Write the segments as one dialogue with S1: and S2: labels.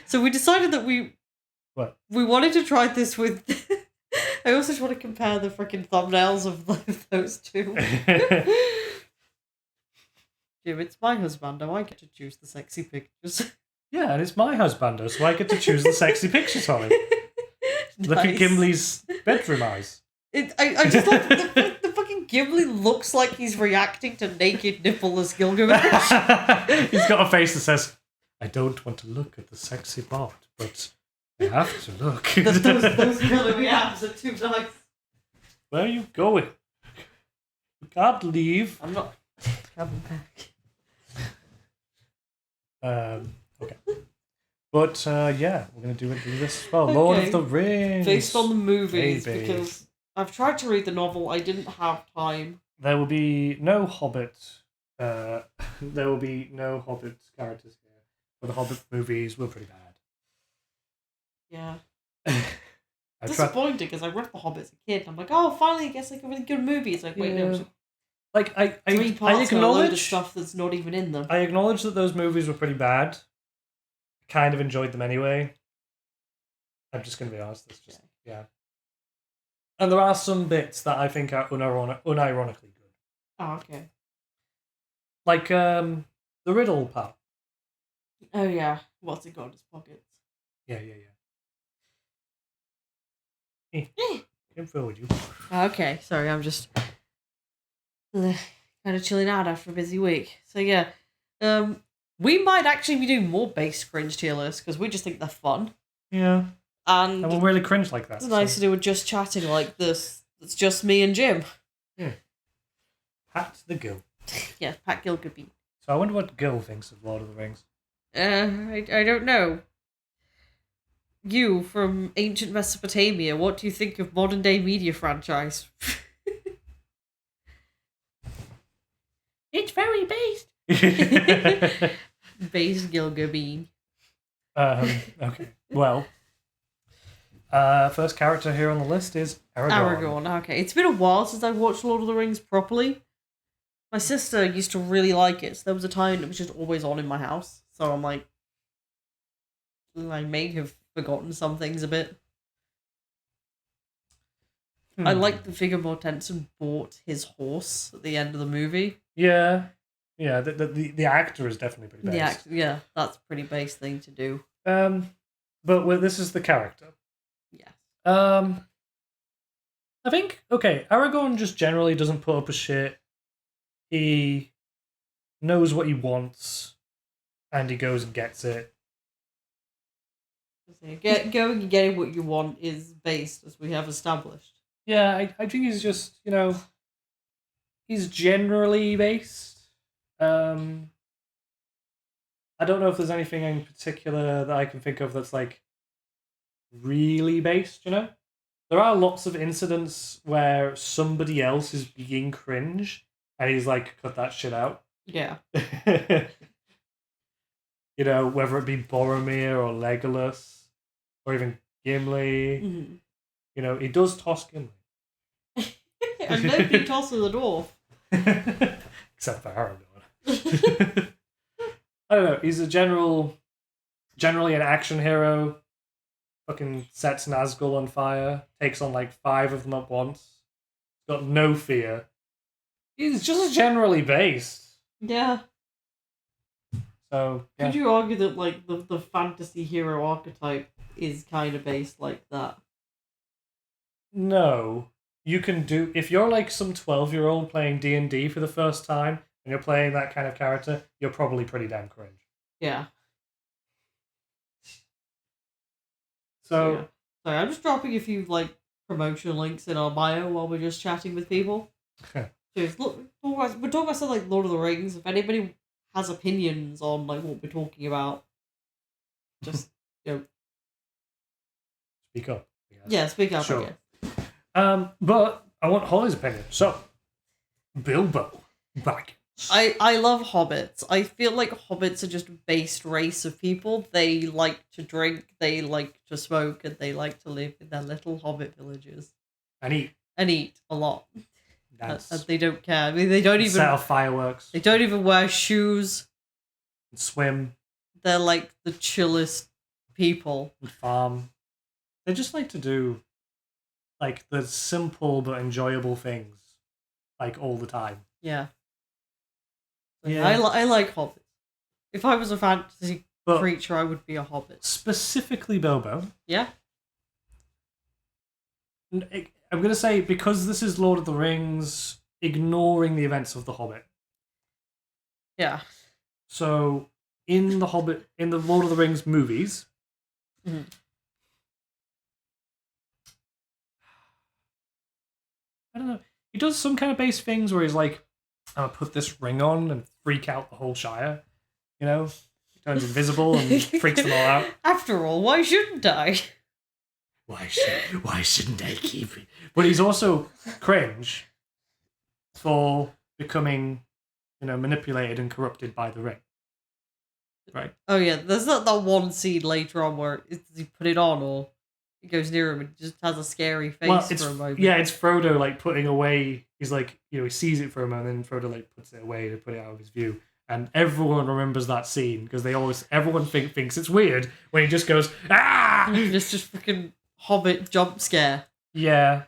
S1: So we decided that we wanted to try this with. I also just want to compare the freaking thumbnails of those two. Jim, it's my husbando. I get to choose the sexy pictures.
S2: Yeah, and it's my husbando, so I get to choose the sexy pictures on it. Nice. Look at Gimli's bedroom eyes.
S1: I just love the fucking Gimli looks like he's reacting to naked nippleless Gilgamesh.
S2: He's got a face that says, I don't want to look at the sexy part, but I have to look.
S1: those Gilgamesh abs are too nice.
S2: Where are you going? You can't leave.
S1: I'm not coming back.
S2: Okay. But, yeah, we're going to do this as well. Okay. Lord of the Rings.
S1: Based on the movies, because I've tried to read the novel, I didn't have time.
S2: There will be no Hobbit. There will be no Hobbit characters here. But the Hobbit movies were pretty
S1: bad. Yeah. Disappointing, because I read The Hobbit as a kid, and I'm like, oh, finally, I guess like a really good movie. It's like, wait, no.
S2: Like, I acknowledge
S1: a load of stuff that's not even in them.
S2: I acknowledge that those movies were pretty bad. Kind of enjoyed them anyway. I'm just going to be honest. It's just, yeah. And there are some bits that I think are unironically good.
S1: Oh, okay.
S2: Like, the riddle part.
S1: Oh, yeah. What's it got in his pockets?
S2: Yeah. Can't fool with you.
S1: Okay, sorry, I'm just kind of chilling out after a busy week. So, yeah. We might actually be doing more base cringe tier lists because we just think they're fun.
S2: Yeah.
S1: And
S2: we'll really cringe like that.
S1: It's nice to do with just chatting like this. It's just me and Jim.
S2: Yeah. Pat the Gill.
S1: Yeah, Pat Gill could be.
S2: So I wonder what Gill thinks of Lord of the Rings.
S1: I don't know. You, from ancient Mesopotamia, what do you think of modern day media franchise? It's very based. Based Gilgabean.
S2: Okay. Well, first character here on the list is Aragorn.
S1: Okay. It's been a while since I've watched Lord of the Rings properly. My sister used to really like it, so there was a time it was just always on in my house. So I'm like, I may have forgotten some things a bit. I like the Viggo Mortensen bought his horse at the end of the movie.
S2: Yeah. Yeah, the actor is definitely pretty base.
S1: Yeah, that's a pretty base thing to do.
S2: But this is the character.
S1: Yeah.
S2: I think, okay, Aragorn just generally doesn't put up a shit. He knows what he wants, and he goes and gets it.
S1: Going and getting what you want is based, as we have established.
S2: Yeah, I think he's just, he's generally based. I don't know if there's anything in particular that I can think of that's like really based, There are lots of incidents where somebody else is being cringe and he's like, cut that shit out.
S1: Yeah.
S2: Whether it be Boromir or Legolas or even Gimli.
S1: Mm-hmm.
S2: He does toss Gimli.
S1: And nobody tosses the dwarf.
S2: Except for Aragorn. I don't know. He's generally an action hero. Fucking sets Nazgul on fire. Takes on like 5 of them at once. Got no fear. He's just generally based.
S1: Yeah.
S2: So yeah.
S1: Could you argue that like the fantasy hero archetype is kind of based like that?
S2: No. You can do if you're like some 12-year-old playing D&D for the first time. And you're playing that kind of character, you're probably pretty damn cringe.
S1: Yeah.
S2: So,
S1: yeah. Sorry, I'm just dropping a few like promotion links in our bio while we're just chatting with people. We're talking about stuff like Lord of the Rings. If anybody has opinions on like what we're talking about, just
S2: speak up.
S1: Yeah, speak up.
S2: Sure. But I want Holly's opinion. So, Bilbo back.
S1: I love hobbits. I feel like hobbits are just a based race of people. They like to drink, they like to smoke, and they like to live in their little hobbit villages.
S2: And eat.
S1: And eat a lot. And
S2: Dance.
S1: they don't care. I mean, they don't even
S2: set off fireworks.
S1: They don't even wear shoes.
S2: And swim.
S1: They're like the chillest people.
S2: and farm. They just like to do like the simple but enjoyable things, like all the time.
S1: Yeah.
S2: Yeah.
S1: I like hobbits. If I was a fantasy
S2: But
S1: creature, I would be a hobbit.
S2: specifically Bilbo.
S1: Yeah?
S2: I'm going to say, because this is Lord of the Rings, ignoring the events of The Hobbit.
S1: Yeah.
S2: So, in the Lord of the Rings movies,
S1: Mhm.
S2: I don't know, he does some kind of base things where he's like, I'm going to put this ring on and freak out the whole Shire. You know? He turns invisible and freaks them all out.
S1: After all, why shouldn't I?
S2: Why shouldn't I keep it? But he's also cringe for becoming, manipulated and corrupted by the ring. Right?
S1: Oh yeah, there's not that one scene later on where he put it on or he goes near him and just has a scary face for a moment.
S2: Yeah, it's Frodo like putting away. He's like, he sees it for a moment, and then Frodo like puts it away to put it out of his view. And everyone remembers that scene because everyone thinks it's weird when he just goes, ah!
S1: It's just freaking Hobbit jump scare.
S2: Yeah.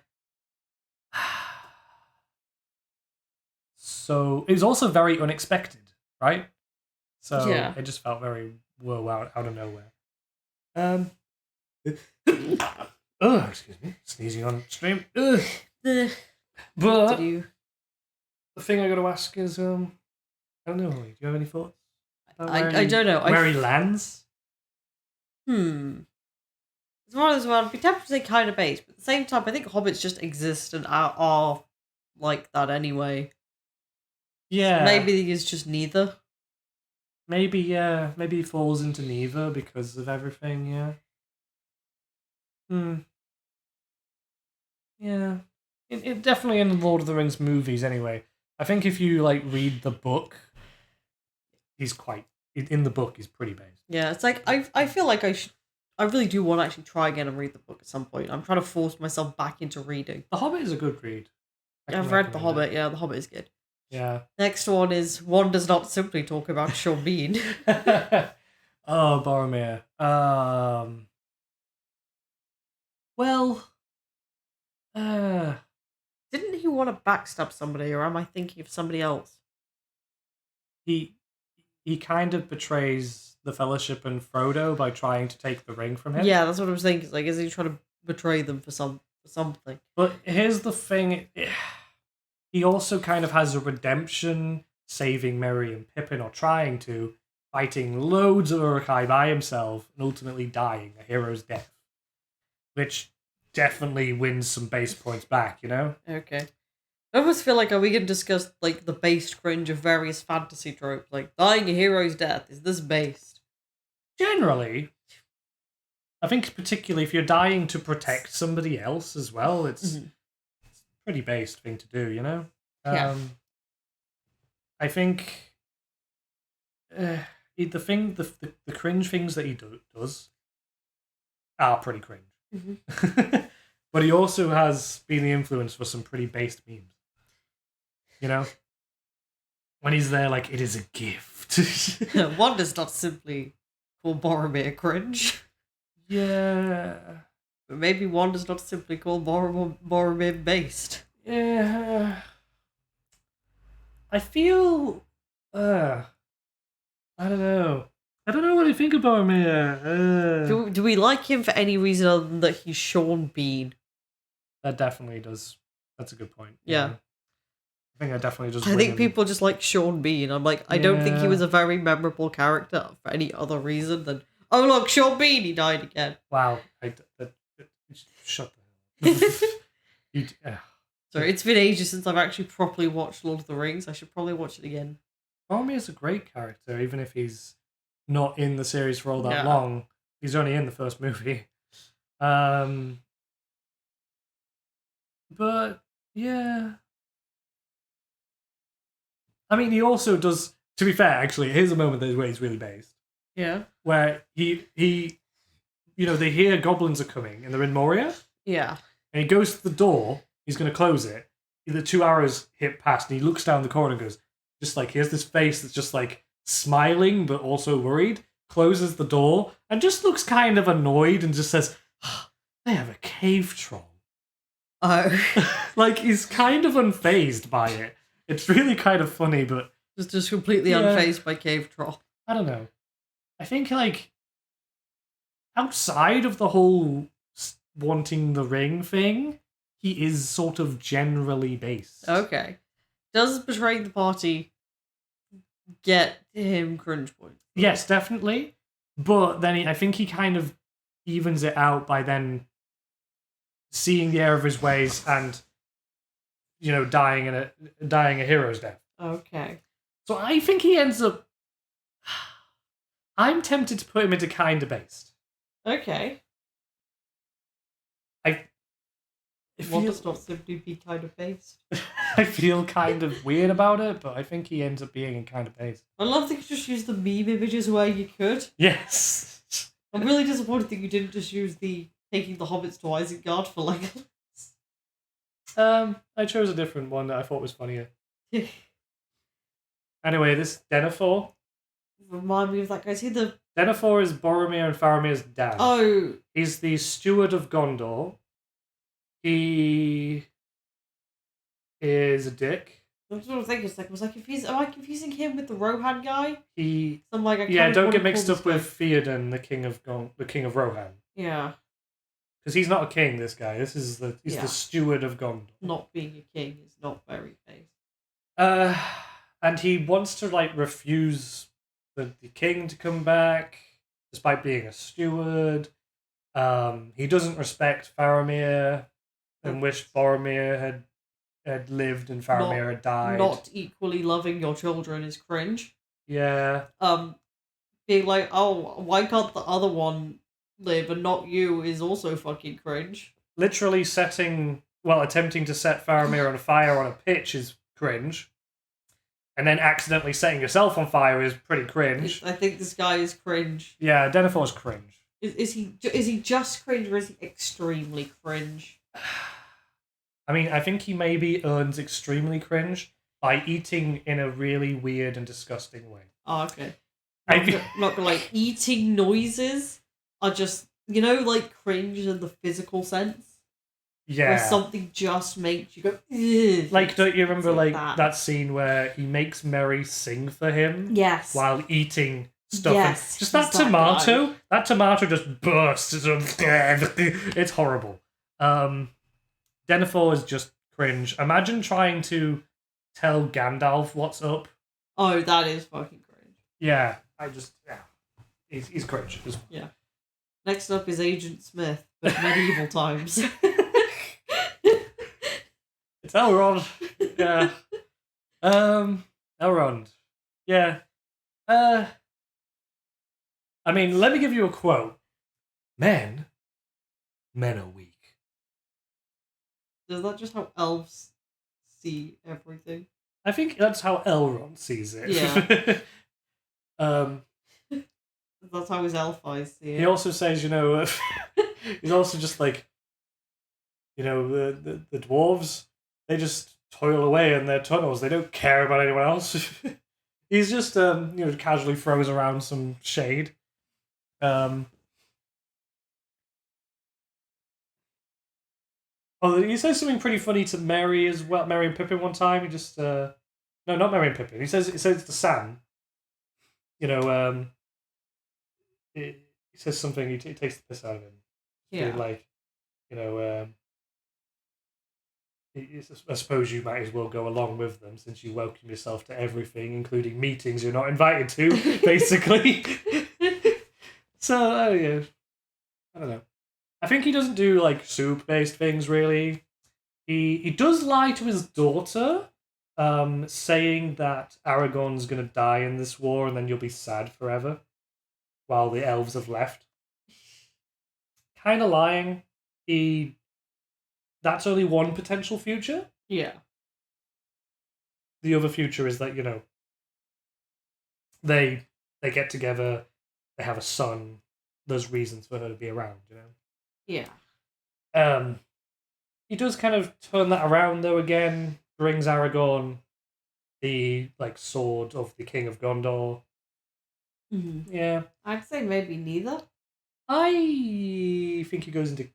S2: So it was also very unexpected, right? So
S1: Yeah.
S2: it just felt very out of nowhere. Oh, excuse me, sneezing on stream. Ugh. But the thing I got to ask is, I don't know. Do you have any thoughts?
S1: I don't know.
S2: Where he lands?
S1: It's one of those where I'd be tempted to say kind of base, but at the same time, I think hobbits just exist and are like that anyway.
S2: Yeah.
S1: Maybe he's just neither.
S2: Maybe, yeah. Maybe he falls into neither because of everything, yeah. Yeah. It definitely in the Lord of the Rings movies anyway. I think if you read the book, he's in the book he's pretty based.
S1: Yeah, it's like I feel like I really do want to actually try again and read the book at some point. I'm trying to force myself back into reading.
S2: The Hobbit is a good read.
S1: I've read The Hobbit. Yeah, The Hobbit is good.
S2: Yeah.
S1: Next one is One Does Not Simply Talk About Sean Bean.
S2: Oh, Boromir. Well,
S1: didn't he want to backstab somebody, or am I thinking of somebody else?
S2: He kind of betrays the Fellowship and Frodo by trying to take the ring from him.
S1: Yeah, that's what I was thinking. Is he trying to betray them for something?
S2: But here's the thing. He also kind of has a redemption, saving Merry and Pippin, or trying to, fighting loads of Uruk-hai by himself, and ultimately dying a hero's death. Which definitely wins some base points back,
S1: Okay. I almost feel like, are we going to discuss, the based cringe of various fantasy tropes? Like, dying a hero's death, is this based?
S2: Generally. I think particularly if you're dying to protect somebody else as well, it's a pretty based thing to do,
S1: Yeah.
S2: I think the cringe things that he does are pretty cringe.
S1: Mm-hmm.
S2: But he also has been the influence for some pretty based memes. When he's there, it is a gift.
S1: One does not simply call Boromir cringe.
S2: Yeah.
S1: But maybe one does not simply call Boromir based.
S2: Yeah. I feel... I don't know. I don't know what I think of Boromir.
S1: Do we like him for any reason other than that he's Sean Bean?
S2: That definitely does. That's a good point.
S1: Yeah.
S2: I think that definitely does.
S1: I think people just like Sean Bean. I'm like, I don't think he was a very memorable character for any other reason than, oh look, Sean Bean, he died again.
S2: Wow. Shut the hell.
S1: Sorry, it's been ages since I've actually properly watched Lord of the Rings. I should probably watch it again.
S2: Boromir is a great character, even if he's not in the series for all that long. He's only in the first movie. But yeah. I mean, he also does. To be fair, actually, here's a moment where he's really based.
S1: Yeah.
S2: Where he, they hear goblins are coming and they're in Moria.
S1: Yeah.
S2: And he goes to the door. He's going to close it. The 2 arrows hit past, and he looks down the corner and goes, he has this face that's just smiling but also worried. closes the door and just looks kind of annoyed and just says, they have a cave troll.
S1: Oh.
S2: Like, he's kind of unfazed by it. It's really kind of funny, but...
S1: Just completely unfazed by cave troll.
S2: I don't know. I think, like, outside of the whole wanting the ring thing, he is sort of generally based.
S1: Okay. Does betraying the party get him cringe points?
S2: Yes, definitely. But then I think he kind of evens it out by then seeing the error of his ways and, you know, dying a hero's death.
S1: Okay.
S2: So I think he ends up... I'm tempted to put him into kinda based.
S1: Okay. What does not simply be kind of based?
S2: I feel kind of weird about it, but I think he ends up being in kind of based.
S1: I love that you just used the meme images where you could.
S2: Yes.
S1: I'm really disappointed that you didn't just use the taking the hobbits to Isengard for Legolas.
S2: I chose a different one that I thought was funnier. Anyway, this Denethor.
S1: Remind me of that guy. Is he the...
S2: Denethor is Boromir and Faramir's dad.
S1: Oh.
S2: He's the steward of Gondor. He is a dick.
S1: I'm sort of thinking, am I confusing him with the Rohan guy?
S2: Yeah, don't get mixed up with Theoden, the king of Rohan.
S1: Yeah.
S2: Because he's not a king, this guy. He's the steward of Gondor.
S1: Not being a king is not very based.
S2: And he wants to, like, refuse the king to come back, despite being a steward. He doesn't respect Faramir, and wish Boromir had lived and Faramir had died.
S1: Not equally loving your children is cringe.
S2: Yeah.
S1: Being like, oh, why can't the other one live and not you is also fucking cringe.
S2: Literally attempting to set Faramir on fire on a pitch is cringe. And then accidentally setting yourself on fire is pretty cringe.
S1: I think this guy is cringe.
S2: Yeah, Denethor's cringe.
S1: Is he just cringe or is he extremely cringe?
S2: I mean, I think he maybe earns extremely cringe by eating in a really weird and disgusting way.
S1: Oh, okay. Not gonna like eating noises are just, you know, like cringe in the physical sense.
S2: Yeah.
S1: Where something just makes you go, ugh.
S2: Like, don't you remember like that scene where he makes Merry sing for him?
S1: Yes.
S2: While eating stuff.
S1: Yes.
S2: Just that tomato. That tomato just bursts. It's horrible. Denethor is just cringe. Imagine trying to tell Gandalf what's up.
S1: Oh, that is fucking cringe.
S2: Yeah. He's cringe.
S1: Yeah. Next up is Agent Smith, but medieval times.
S2: It's Elrond. Yeah. Elrond. Yeah. I mean, let me give you a quote. Men are weak.
S1: Is that just how elves see everything?
S2: I think that's how Elrond sees it.
S1: Yeah. That's how his elf eyes see it.
S2: He also says, you know, he's also just like, you know, the dwarves, they just toil away in their tunnels. They don't care about anyone else. He's just, you know, casually throws around some shade. Oh, he says something pretty funny to Merry as well. Merry and Pippin one time. He just, no, not Merry and Pippin. He says to Sam, you know, he says something. He takes the piss out of him.
S1: Yeah.
S2: Like, you know, I suppose you might as well go along with them since you welcome yourself to everything, including meetings you're not invited to, basically. So, yeah. I don't know. I think he doesn't do, like, soup-based things, really. He does lie to his daughter, saying that Aragorn's going to die in this war and then you'll be sad forever while the elves have left. Kind of lying. That's only one potential future.
S1: Yeah.
S2: The other future is that, you know, they get together, they have a son, there's reasons for her to be around, you know?
S1: Yeah.
S2: He does kind of turn that around, though, again, brings Aragorn the, like, sword of the King of Gondor.
S1: Mm-hmm.
S2: Yeah.
S1: I'd say maybe neither.
S2: I think he goes into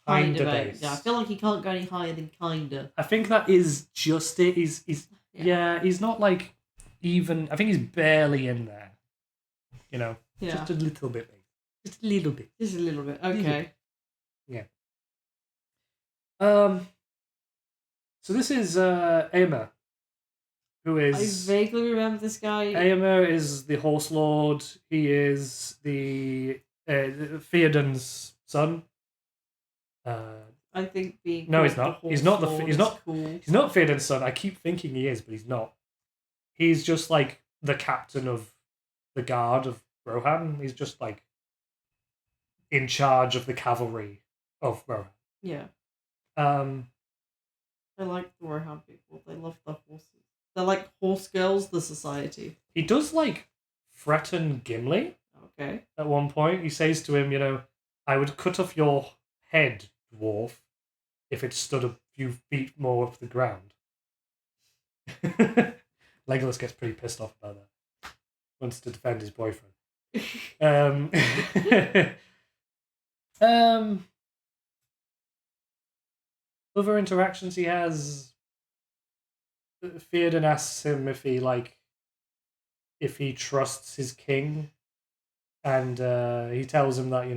S2: kinda base.
S1: Yeah, I feel like he can't go any higher than kinda.
S2: I think that is just it. He's not like even. I think he's barely in there. You know, just a little bit. Just a little bit.
S1: Just a little bit. Okay.
S2: Yeah. So this is Aemir, who is.
S1: I vaguely remember this guy.
S2: Aemir is the Horse Lord. He is the Theoden's son.
S1: I think being.
S2: No, he's not. He's not
S1: cool.
S2: He's not Theoden's son. I keep thinking he is, but he's not. He's just like the captain of the guard of Rohan. He's just like in charge of the cavalry of Rohan.
S1: Yeah.
S2: I
S1: like the Rohan people. They love the horses. They're like horse girls, the society.
S2: He does like threaten Gimli.
S1: Okay.
S2: At one point, he says to him, I would cut off your head, dwarf, if it stood a few feet more off the ground. Legolas gets pretty pissed off about that. Wants to defend his boyfriend. Other interactions he has. Theoden asks him if he trusts his king, and he tells him that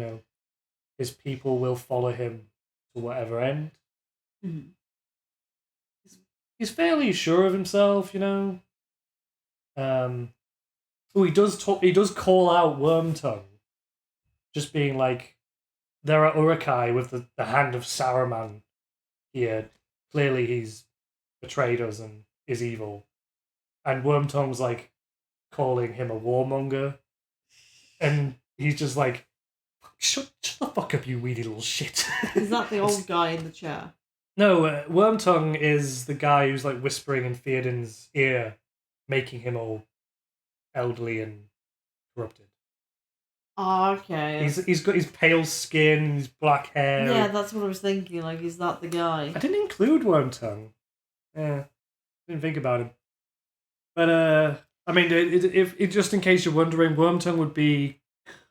S2: his people will follow him to whatever end.
S1: Mm-hmm.
S2: He's fairly sure of himself, he does call out Wormtongue, just being like, there are Uruk-hai with the hand of Saruman here. Clearly he's betrayed us and is evil. And Wormtongue's like calling him a warmonger. And he's just like, shut the fuck up, you weedy little shit.
S1: Is that the old guy in the chair?
S2: No, Wormtongue is the guy who's like whispering in Theoden's ear, making him all elderly and corrupted.
S1: Oh, okay.
S2: He's got his pale skin, his black hair.
S1: Yeah, that's what I was thinking. Like, is that the guy?
S2: I didn't include Wormtongue. Yeah, didn't think about him. But I mean, if just in case you're wondering, Wormtongue would be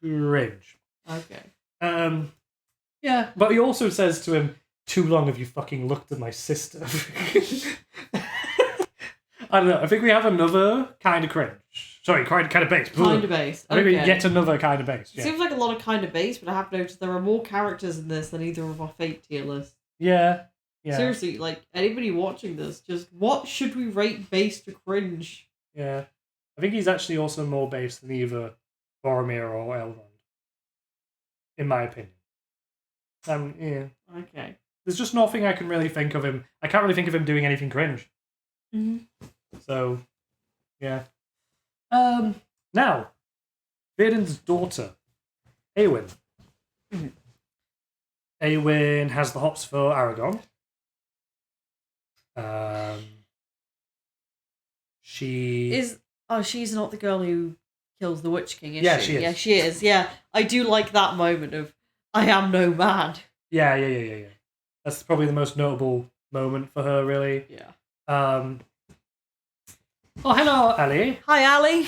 S2: Cringe.
S1: Okay.
S2: Yeah, but he also says to him, "Too long have you fucking looked at my sister." I don't know. I think we have another kind of cringe. Sorry, kind of base.
S1: Kind of base.
S2: I think we get another kind of base.
S1: It seems like a lot of kind of base, but I have noticed there are more characters in this than either of our fate tier lists.
S2: Yeah.
S1: Seriously, like, anybody watching this, just what should we rate base to cringe?
S2: Yeah. I think he's actually also more base than either Boromir or Elrond. In my opinion. Yeah.
S1: Okay.
S2: There's just nothing I can really think of him. I can't really think of him doing anything cringe.
S1: Mm-hmm.
S2: So, yeah. Now, Theoden's daughter, Eowyn.
S1: Mm-hmm.
S2: Eowyn has the hops for Aragorn. She's
S1: not the girl who kills the Witch King, is
S2: yeah,
S1: she?
S2: she is.
S1: Yeah, she is. Yeah, I do like that moment of, I am no man.
S2: Yeah. That's probably the most notable moment for her, really.
S1: Yeah.
S2: Oh, hello, Ali.
S1: Hi, Ali.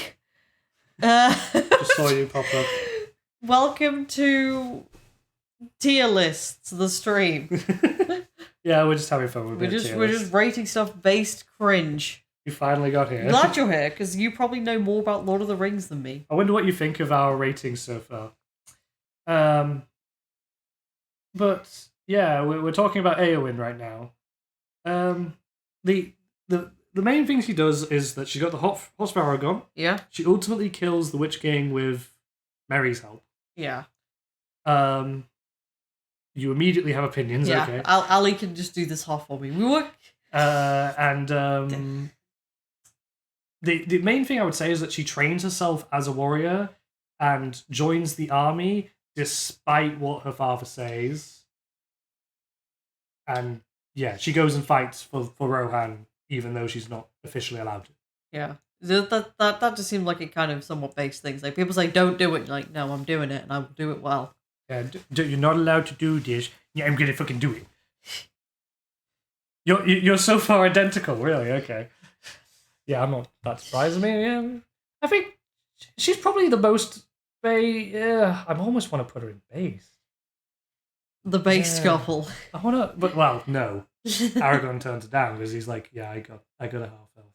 S2: Just saw you pop up.
S1: Welcome to tier lists, the stream.
S2: Yeah, we're just having fun with it.
S1: We're just rating stuff based cringe.
S2: You finally got here.
S1: Glad you're here, because you probably know more about Lord of the Rings than me.
S2: I wonder what you think of our ratings so far. But yeah, we're talking about Eowyn right now. The main thing she does is that she got the hots for Aragorn.
S1: Yeah.
S2: She ultimately kills the Witch King with Merry's help.
S1: Yeah.
S2: You immediately have opinions.
S1: Yeah.
S2: Okay.
S1: Ali can just do this half for me. We work.
S2: The main thing I would say is that she trains herself as a warrior and joins the army despite what her father says. And yeah, she goes and fights for Rohan even though she's not officially allowed to.
S1: Yeah. That just seemed like it kind of somewhat based things. Like, people say, don't do it. You're like, no, I'm doing it, and I will do it well.
S2: Yeah, you're not allowed to do this. Yeah, I'm gonna fucking do it. You're so far identical, really. Okay. Yeah, I'm not that surprised. I mean, yeah, I think She's probably the most I almost want to put her in base.
S1: The base couple.
S2: I want to, but well, no. Aragorn turns it down because he's like, yeah, I got a half elf.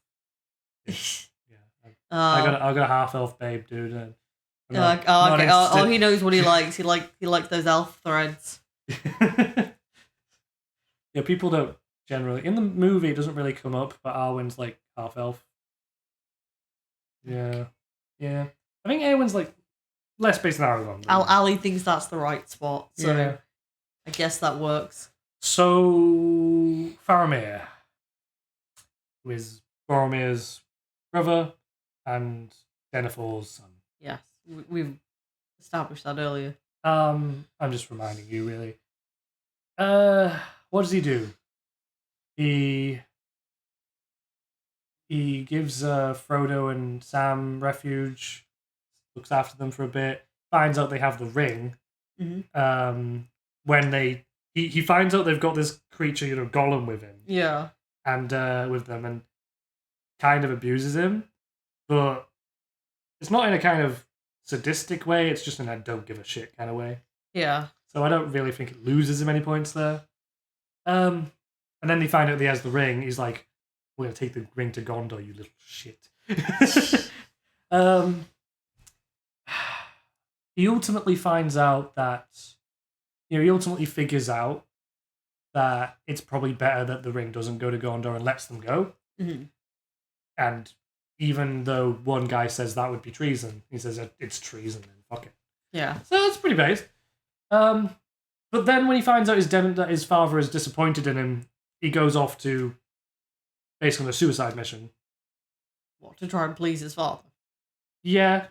S2: I got a half elf babe, dude.
S1: Okay. He knows what he likes. He likes those elf threads.
S2: Yeah, people don't generally in the movie. It doesn't really come up, but Arwen's like half elf. Yeah. I think Arwen's like less based than Aragorn.
S1: Ali thinks that's the right spot, so yeah. I guess that works.
S2: So Faramir, who is Boromir's brother and Denethor's son.
S1: Yes, we've established that earlier.
S2: I'm just reminding you, really. What does he do? He gives Frodo and Sam refuge, looks after them for a bit, finds out they have the ring.
S1: Mm-hmm.
S2: When he finds out they've got this creature, Gollum with him.
S1: Yeah.
S2: And with them, and kind of abuses him, but it's not in a kind of sadistic way. It's just in a don't give a shit kind of way.
S1: Yeah.
S2: So I don't really think it loses him any points there. And then they find out he has the ring. He's like, "We're gonna take the ring to Gondor, you little shit." He ultimately finds out that, he ultimately figures out that it's probably better that the ring doesn't go to Gondor and lets them go.
S1: Mm-hmm.
S2: And even though one guy says that would be treason, he says it's treason and fuck it.
S1: Yeah.
S2: So that's pretty based. But then when he finds out that his father is disappointed in him, he goes off to basically a suicide mission.
S1: What, to try and please his father?
S2: Yeah.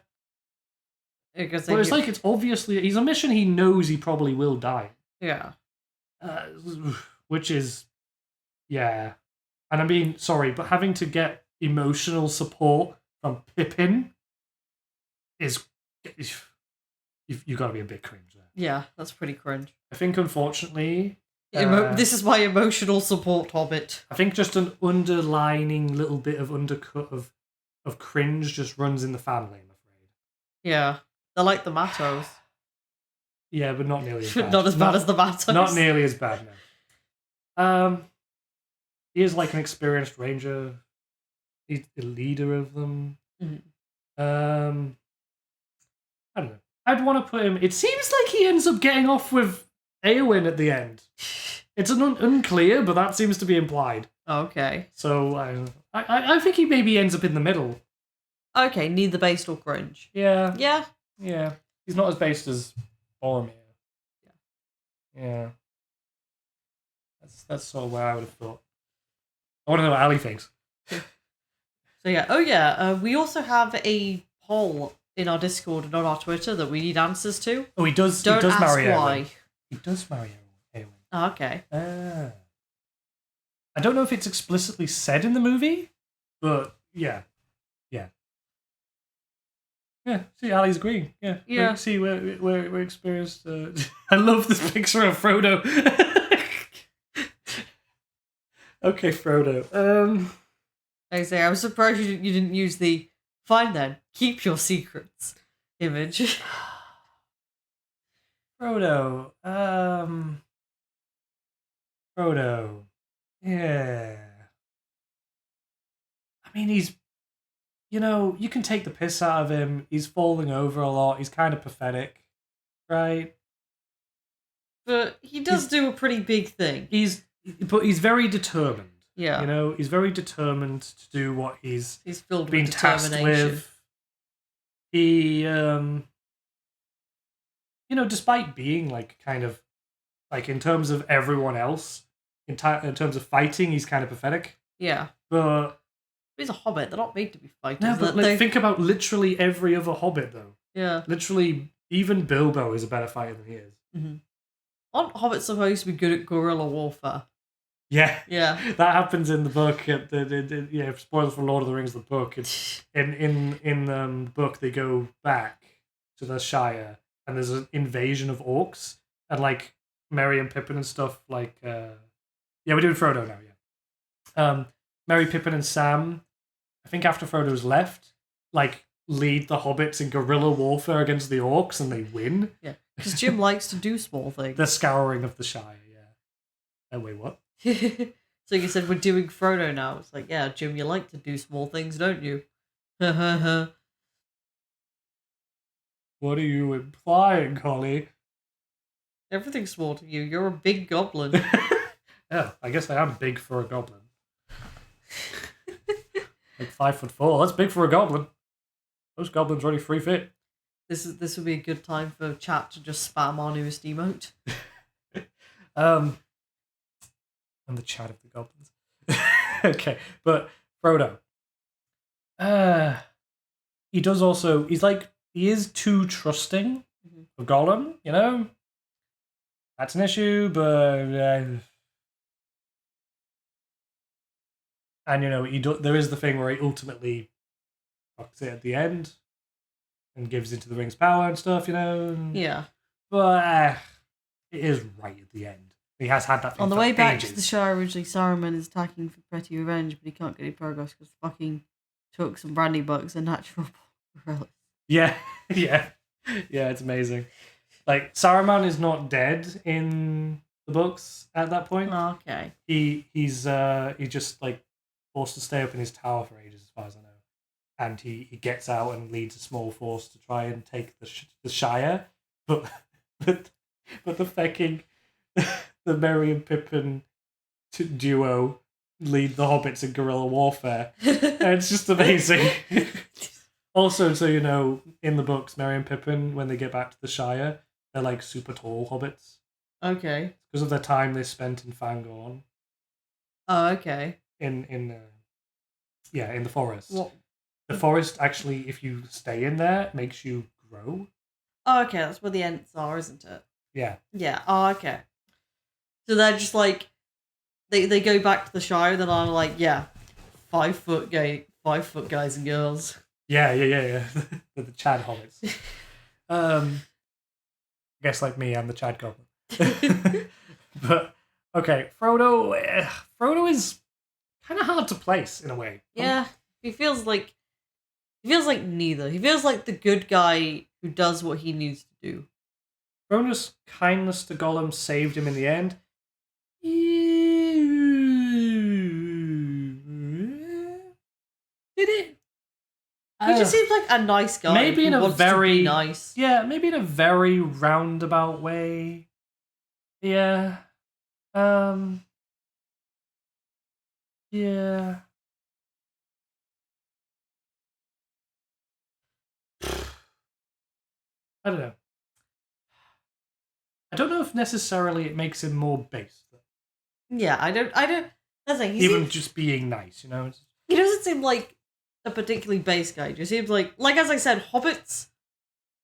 S1: Because
S2: but it's obviously, he's a mission he knows he probably will die.
S1: Yeah.
S2: Which is, yeah. And I mean, sorry, but having to get emotional support from Pippin is, you've got to be a bit cringe there.
S1: Yeah, that's pretty cringe.
S2: I think, unfortunately...
S1: this is my emotional support hobbit.
S2: I think just an underlining little bit of undercut of cringe just runs in the family, I'm afraid.
S1: Yeah. They're like the Mattos.
S2: Yeah, but not nearly as bad.
S1: Not as bad as the Mattos.
S2: Not nearly as bad, no. He is like an experienced ranger. He's the leader of them.
S1: Mm-hmm.
S2: I don't know. I'd want to put him... It seems like he ends up getting off with Eowyn at the end. It's unclear, but that seems to be implied.
S1: Okay.
S2: So I think he maybe ends up in the middle.
S1: Okay, neither based or cringe.
S2: Yeah.
S1: Yeah.
S2: Yeah. He's not as based as Boromir. Yeah. That's sort of where I would have thought. I want to know what Ali thinks.
S1: So yeah. We also have a poll in our Discord and on our Twitter that we need answers to.
S2: Oh, he does.
S1: Don't
S2: he does
S1: ask
S2: marry
S1: why.
S2: Eowyn. He does marry Eowyn.
S1: Oh, okay.
S2: I don't know if it's explicitly said in the movie, but yeah. See, Ali's agreeing. Yeah. See, we're experienced. I love this picture of Frodo. Okay, Frodo.
S1: I say I was surprised you didn't use the "fine then, keep your secrets" image.
S2: Frodo. Frodo. Yeah. I mean, he's... you can take the piss out of him. He's falling over a lot. He's kind of pathetic. Right?
S1: But he does do a pretty big thing.
S2: He's very determined.
S1: Yeah.
S2: He's very determined to do what he's
S1: filled
S2: been
S1: with
S2: tasked
S1: determination.
S2: with. He, despite being like kind of like in terms of everyone else, in terms of fighting, he's kind of pathetic.
S1: Yeah.
S2: But
S1: he's a hobbit. They're not made to be fighters.
S2: No, but think about literally every other hobbit, though.
S1: Yeah.
S2: Literally, even Bilbo is a better fighter than he is.
S1: Mm-hmm. Aren't hobbits supposed to be good at guerrilla warfare?
S2: Yeah.
S1: Yeah.
S2: That happens in the book. Spoilers for Lord of the Rings, the book. It's in the book, they go back to the Shire, and there's an invasion of orcs, and like Merry and Pippin and stuff. Like, we're doing Frodo now. Yeah. Merry, Pippin, and Sam. I think after Frodo's left, like lead the hobbits in guerrilla warfare against the orcs and they win.
S1: Yeah, because Jim likes to do small things.
S2: The scouring of the Shire, yeah. Oh, wait, what?
S1: So you said we're doing Frodo now. It's like, yeah, Jim, you like to do small things, don't you? Everything's
S2: What are you implying, Holly?
S1: small to you. You're a big goblin.
S2: Yeah, I guess I am big for a goblin. Like 5'4". That's big for a goblin. Most goblins are only 3 feet.
S1: This would be a good time for chat to just spam our newest emote.
S2: I'm the chat of the goblins. Okay, but Frodo. He does also. He is too trusting of Gollum. You know, that's an issue. But and you know, there is the thing where he ultimately fucks it at the end and gives into the ring's power and stuff. You know.
S1: Yeah.
S2: But it is right at the end. He has had that thing
S1: On the
S2: for
S1: way back
S2: ages.
S1: to the Shire, originally Saruman is attacking for petty revenge, but he can't get any progress because fucking Tooks and Brandy Bucks are natural relics.
S2: Yeah, yeah, it's amazing. Like Saruman is not dead in the books at that point.
S1: Oh, okay.
S2: He's just like forced to stay up in his tower for ages, as far as I know, and he gets out and leads a small force to try and take the Shire, but the fucking the Merry and Pippin duo lead the hobbits in guerrilla warfare. And it's just amazing. Also, so you know, in the books, Merry and Pippin, when they get back to the Shire, they're like super tall hobbits.
S1: Okay.
S2: Because of the time they spent in Fangorn.
S1: Oh, okay.
S2: In the forest.
S1: What?
S2: The forest actually, if you stay in there, makes you grow.
S1: Oh, okay. That's where the Ents are, isn't it?
S2: Yeah.
S1: Yeah. Oh, okay. So they're just like they go back to the Shire, then I'm like, yeah, 5 foot guys and girls.
S2: Yeah. The Chad hobbits. I guess like me, I'm the Chad goblin. But okay, Frodo is kind of hard to place in a way.
S1: Yeah, he feels like neither. He feels like the good guy who does what he needs to do.
S2: Frodo's kindness to Gollum saved him in the end. Did it?
S1: He just seems like a nice guy.
S2: Maybe in
S1: who
S2: a
S1: wants to
S2: very
S1: be nice.
S2: Yeah, maybe in a very roundabout way. Yeah. Yeah. I don't know. I don't know if necessarily it makes him more base.
S1: Yeah, I don't. That's the thing.
S2: Even just being nice, you know.
S1: He doesn't seem like a particularly base guy. He just seems like as I said, hobbits.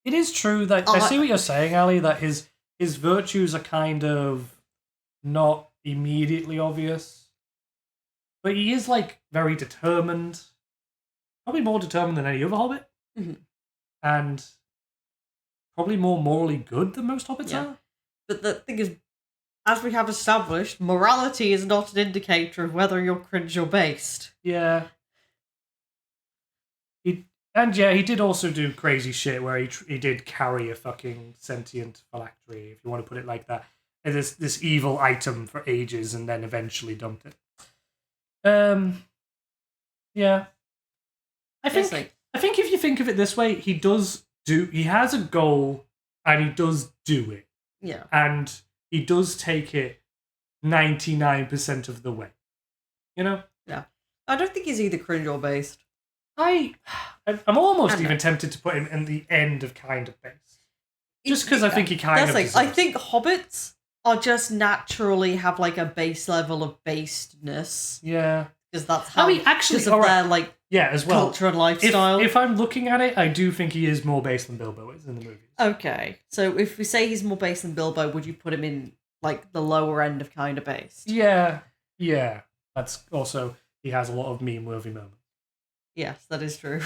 S2: It is true that I see what you're saying, Ali. That his virtues are kind of not immediately obvious, but he is like very determined. Probably more determined than any other hobbit, and probably more morally good than most hobbits are.
S1: But the thing is, as we have established, morality is not an indicator of whether you're cringe or based.
S2: Yeah. He did also do crazy shit where he did carry a fucking sentient phylactery, if you want to put it like that. And this evil item for ages and then eventually dumped it. Yeah. I think if you think of it this way, he has a goal and he does do it.
S1: Yeah.
S2: And he does take it 99% of the way. You know?
S1: Yeah. I don't think he's either cringe or based.
S2: I'm almost even tempted to put him in the end of kind of base. Just because I think he kind of deserves
S1: I think hobbits are just naturally have like a base level of basedness.
S2: Yeah.
S1: Because that's how
S2: actually,
S1: their
S2: as well.
S1: culture and lifestyle.
S2: If I'm looking at it, I do think he is more based than Bilbo is in the movies.
S1: Okay. So if we say he's more based than Bilbo, would you put him in like the lower end of kind of based?
S2: Yeah. Yeah. That's also, he has a lot of meme-worthy moments.
S1: Yes, that is true.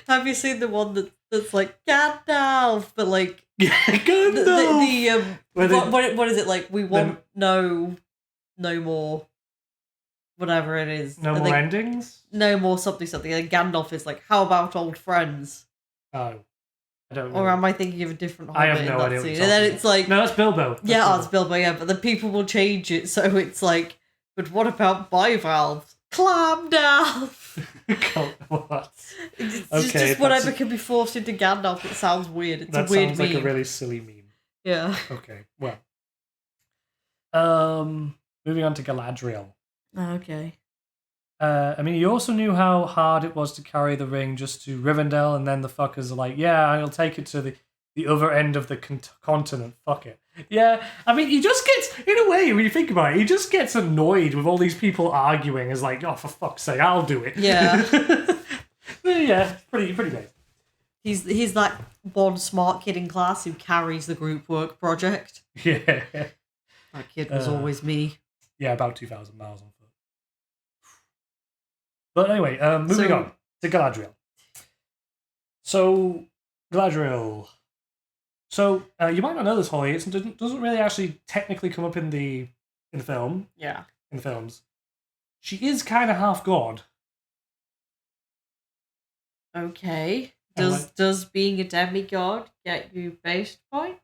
S1: Have you seen the one that's like Gandalf, but like
S2: Gandalf?
S1: what is it like? We want no more. whatever it is.
S2: No more endings?
S1: No more something. And Gandalf is like, how about old friends?
S2: Oh. I don't know.
S1: Or am I thinking of a different Hobbit
S2: I have no idea what
S1: scene?
S2: you're
S1: And then
S2: talking
S1: it's like...
S2: No, that's Bilbo.
S1: It's Bilbo, yeah. But then people will change it, so it's like, but what about bivalves? Clamdalf!
S2: What?
S1: It's just whatever can be forced into Gandalf. It sounds weird. It's a weird meme.
S2: That sounds like a really silly meme.
S1: Yeah.
S2: Okay, well. Moving on to Galadriel.
S1: Okay.
S2: I mean, you also knew how hard it was to carry the ring just to Rivendell, and then the fuckers are like, yeah, I'll take it to the other end of the continent. Fuck it. Yeah, I mean, he just gets, in a way, when you think about it, he just gets annoyed with all these people arguing. Is like, oh, for fuck's sake, I'll do it.
S1: Yeah.
S2: Yeah, pretty bad.
S1: He's that one smart kid in class who carries the group work project.
S2: Yeah.
S1: That kid was always me.
S2: Yeah, about 2,000 miles on foot. But anyway, moving on to Galadriel. So, Galadriel. So, you might not know this, Holly. It doesn't really actually technically come up in the film.
S1: Yeah.
S2: In the films. She is kind of half god.
S1: Okay. Does being a demigod get you base points?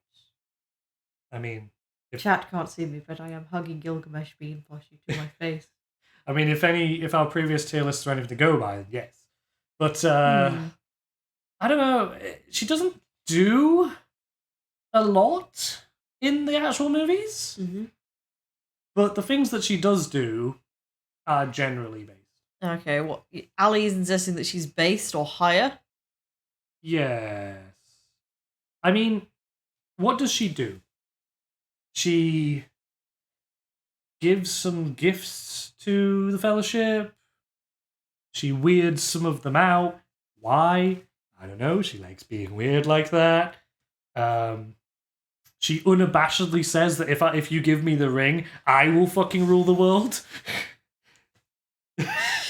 S2: I mean...
S1: Chat can't see me, but I am hugging Gilgamesh bean plushie to my face.
S2: I mean, if our previous tier lists are anything to go by, then yes. But, I don't know. She doesn't do a lot in the actual movies.
S1: Mm-hmm.
S2: But the things that she does do are generally based.
S1: Okay, what? Ali is insisting that she's based or higher?
S2: Yes. I mean, what does she do? She gives some gifts to the Fellowship. She weirds some of them out. Why? I don't know. She likes being weird like that. She unabashedly says that if you give me the ring, I will fucking rule the world.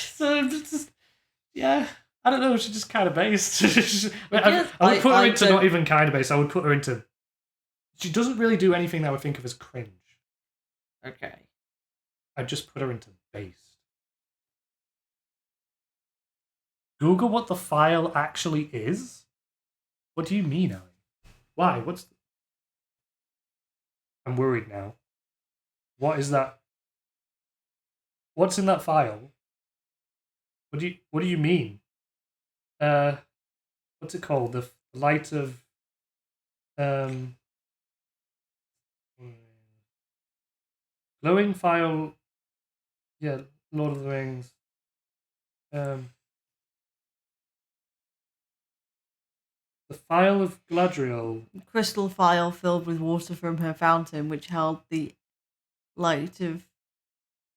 S2: So just, yeah, I don't know. She's just kind of based. I would put her into not even kind of based. I would put her into. She doesn't really do anything that I would think of as cringe.
S1: Okay.
S2: I'd just put her into based. Google what the file actually is. What do you mean, Ali? Why? I'm worried now. What is that? What's in that file? What do you mean? What's it called? The light of glowing file. Yeah, Lord of the Rings. The file of Galadriel.
S1: Crystal vial filled with water from her fountain, which held the light of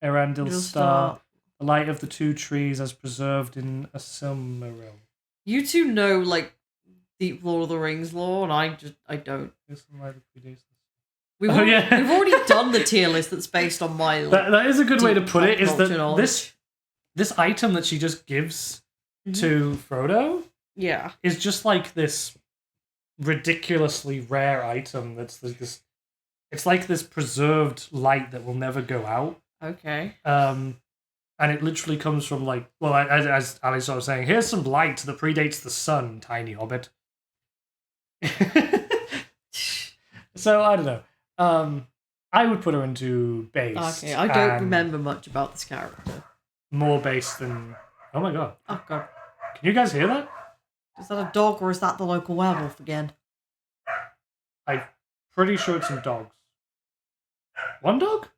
S2: Erandil's star. The light of the two trees as preserved in a Silmaril.
S1: You two know, like, deep Lord of the Rings lore, and I don't. We've already done the tier list that's based on my...
S2: That is a good way to put it, is that this item that she just gives to Frodo is just like this ridiculously rare item that's this... It's like this preserved light that will never go out.
S1: Okay.
S2: And it literally comes from, like, well, as Ali sort of saying, here's some light that predates the sun, tiny hobbit. So, I don't know. I would put her into base.
S1: Okay, I don't remember much about this character.
S2: More base than... Oh my god.
S1: Oh god.
S2: Can you guys hear that?
S1: Is that a dog or is that the local werewolf again?
S2: I'm pretty sure it's some dogs. One dog?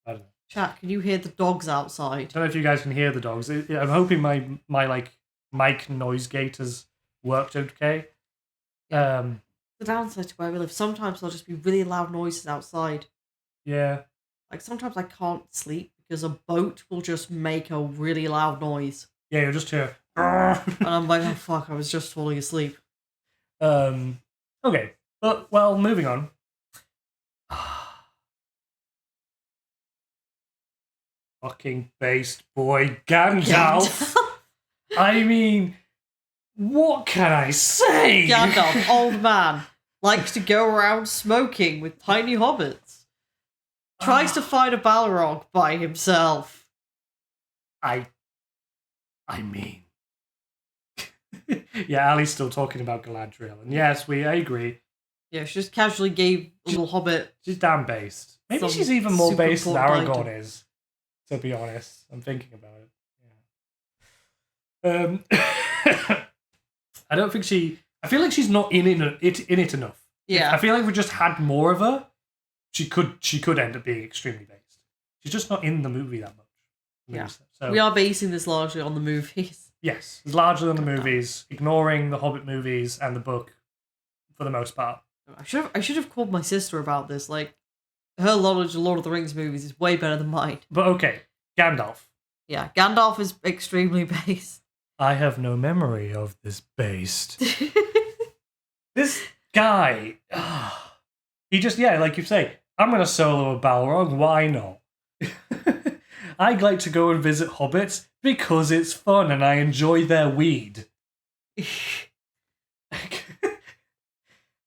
S2: I don't know.
S1: Chat, can you hear the dogs outside?
S2: I don't know if you guys can hear the dogs. I'm hoping my like mic noise gate has worked okay.
S1: The downside to where we live, sometimes there'll just be really loud noises outside.
S2: Yeah.
S1: Like sometimes I can't sleep because a boat will just make a really loud noise.
S2: Yeah, you'll just hear.
S1: And I'm like, oh fuck, I was just falling asleep.
S2: Okay. But well, moving on. Fucking based boy Gandalf. I mean, what can I say?
S1: Gandalf, old man, likes to go around smoking with tiny hobbits. tries to fight a Balrog by himself.
S2: I mean... yeah, Ali's still talking about Galadriel. And yes, I agree.
S1: Yeah, she just casually gave a little hobbit.
S2: She's damn based. Maybe
S1: Some
S2: she's even more
S1: super
S2: based than
S1: important
S2: Aragorn
S1: item.
S2: is, to be honest. I'm thinking about it. Yeah. I don't think I feel like she's not in it enough.
S1: Yeah.
S2: I feel like if we just had more of her, she could end up being extremely based. She's just not in the movie that much.
S1: Yeah.
S2: So,
S1: We are basing this largely on the movies.
S2: yes, it's larger than the movies, ignoring the Hobbit movies and the book for the most part.
S1: I should have called my sister about this. Like, her knowledge of Lord of the Rings movies is way better than mine.
S2: But okay, Gandalf.
S1: Yeah, Gandalf is extremely based.
S2: I have no memory of this based. This guy, he just, like you say, I'm going to solo a Balrog, why not? I'd like to go and visit hobbits because it's fun and I enjoy their weed.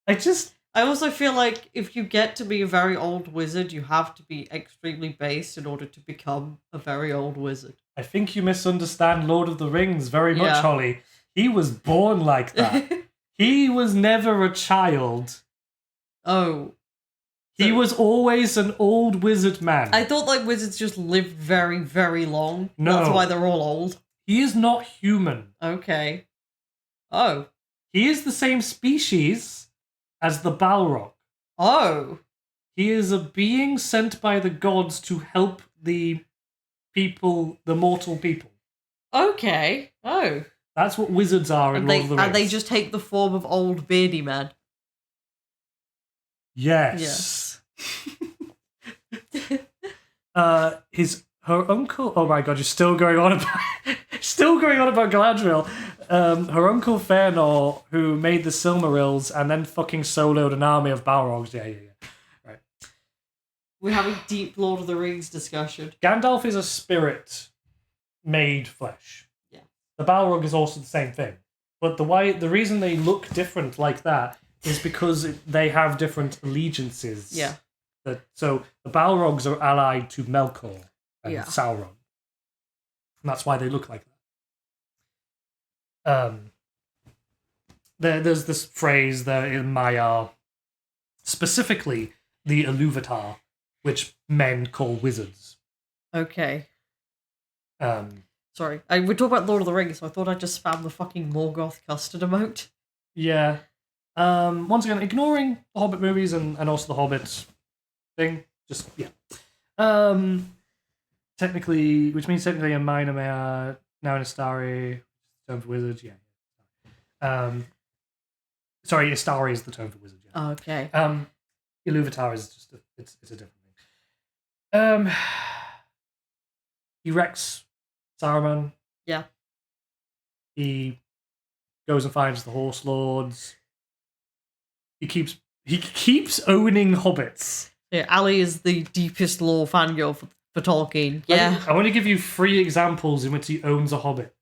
S1: I also feel like if you get to be a very old wizard, you have to be extremely based in order to become a very old wizard.
S2: I think you misunderstand Lord of the Rings very much,
S1: Yeah.
S2: Holly. He was born like that. He was never a child.
S1: Oh.
S2: He was always an old wizard man.
S1: I thought like wizards just lived very, very long.
S2: No.
S1: That's why they're all old.
S2: He is not human.
S1: Okay. Oh.
S2: He is the same species as the Balrog.
S1: Oh.
S2: He is a being sent by the gods to help the people, the mortal people.
S1: Okay. Oh.
S2: That's what wizards are in
S1: And
S2: Lord of the Rings.
S1: and they just take the form of old beardy man.
S2: Yes. Her uncle. Oh my god, you're still going on about Galadriel. Her uncle Fëanor, who made the Silmarils and then fucking soloed an army of Balrogs. Yeah. Right.
S1: We're having deep Lord of the Rings discussion.
S2: Gandalf is a spirit made flesh.
S1: Yeah.
S2: The Balrog is also the same thing, but the reason they look different like that is because they have different allegiances.
S1: Yeah.
S2: So the Balrogs are allied to Melkor and
S1: Yeah.
S2: Sauron. And that's why they look like that. There's this phrase there in Maiar, specifically the Iluvatar, which men call wizards.
S1: Okay.
S2: Um,
S1: Sorry. We're talking about Lord of the Rings, so I thought I'd just spam the fucking Morgoth custard emote.
S2: yeah. Once again, ignoring the Hobbit movies and also the Hobbit thing. Just, yeah. Technically, which means technically a minor Maiar, now in Astari, term for wizards, yeah. Sorry, Astari is the term for wizard, yeah.
S1: Okay.
S2: Iluvatar is just it's a different thing. He wrecks Saruman.
S1: Yeah.
S2: He goes and finds the Horse Lords. He keeps owning hobbits.
S1: Yeah, Ali is the deepest lore fangirl for Tolkien. Yeah.
S2: I want to give you 3 examples in which he owns a hobbit.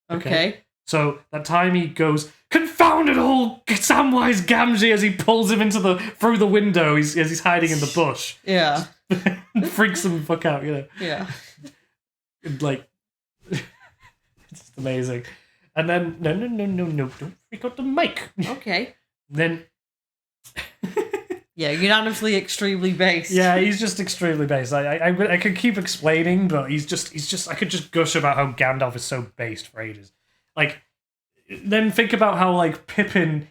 S1: Okay.
S2: So that time he goes, "Confound it all, Samwise Gamgee," as he pulls him through the window as he's hiding in the bush.
S1: Yeah.
S2: Freaks him the fuck out, you know.
S1: Yeah.
S2: And, like, it's just amazing. And then no, don't freak out the mic.
S1: Okay.
S2: Then
S1: Yeah, unanimously extremely based.
S2: yeah, he's just extremely based. I could keep explaining, but he's just I could just gush about how Gandalf is so based for ages. Like, then think about how like Pippin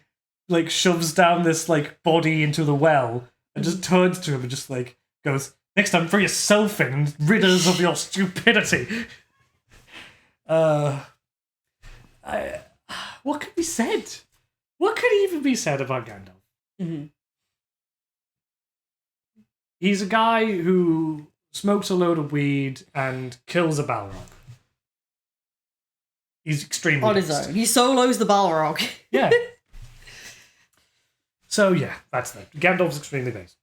S2: like shoves down this like body into the well and just turns to him and just like goes, "Next time throw yourself in and rid us of your stupidity." What could be said? What could even be said about Gandalf?
S1: Mm-hmm.
S2: He's a guy who smokes a load of weed and kills a Balrog. He's extremely
S1: On his
S2: based.
S1: own. He solos the Balrog.
S2: Yeah. So yeah, that's that. Gandalf's extremely based.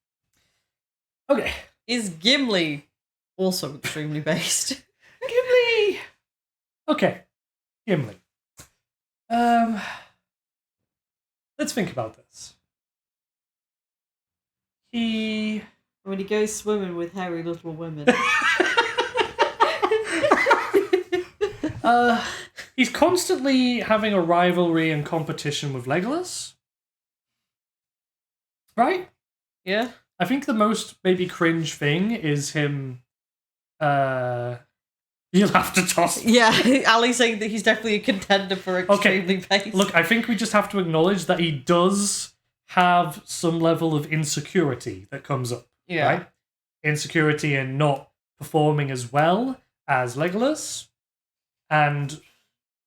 S2: Okay.
S1: Is Gimli also extremely based?
S2: Gimli! Okay. Gimli. Let's think about this. He
S1: When he goes swimming with hairy little women.
S2: He's constantly having a rivalry and competition with Legolas. Right?
S1: Yeah.
S2: I think the most maybe cringe thing is him. You'll have to toss.
S1: Yeah, Ali's saying that he's definitely a contender for extremely based.
S2: Look, I think we just have to acknowledge that he does have some level of insecurity that comes up.
S1: Yeah.
S2: Right? Insecurity in not performing as well as Legolas. And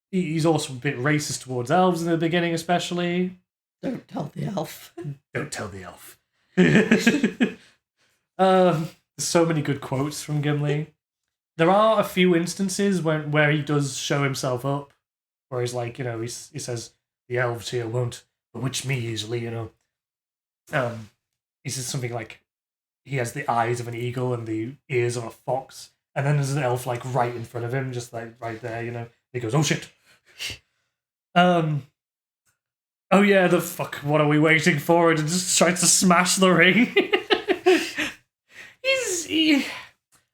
S2: he's also a bit racist towards elves in the beginning, especially.
S1: Don't tell the elf.
S2: Don't tell the elf. There's so many good quotes from Gimli. There are a few instances where he does show himself up, where he's like, he says, the elves here won't bewitch me easily, He says something like, he has the eyes of an eagle and the ears of a fox, and then there's an elf like right in front of him, just like right there, He goes, oh shit. Oh yeah, the fuck, what are we waiting for? And just tries to smash the ring.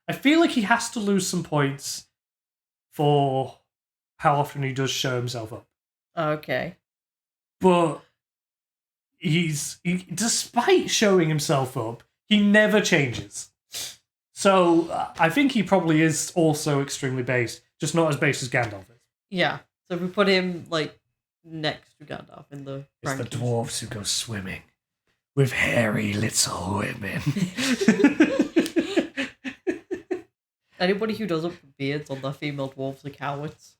S2: I feel like he has to lose some points for how often he does show himself up.
S1: Okay.
S2: But despite showing himself up, he never changes. So I think he probably is also extremely based, just not as based as Gandalf is.
S1: Yeah. So if we put him like next to Gandalf in the
S2: It's
S1: rankings.
S2: the dwarves who go swimming with hairy little women.
S1: Anybody who doesn't put beards on their female dwarves are cowards.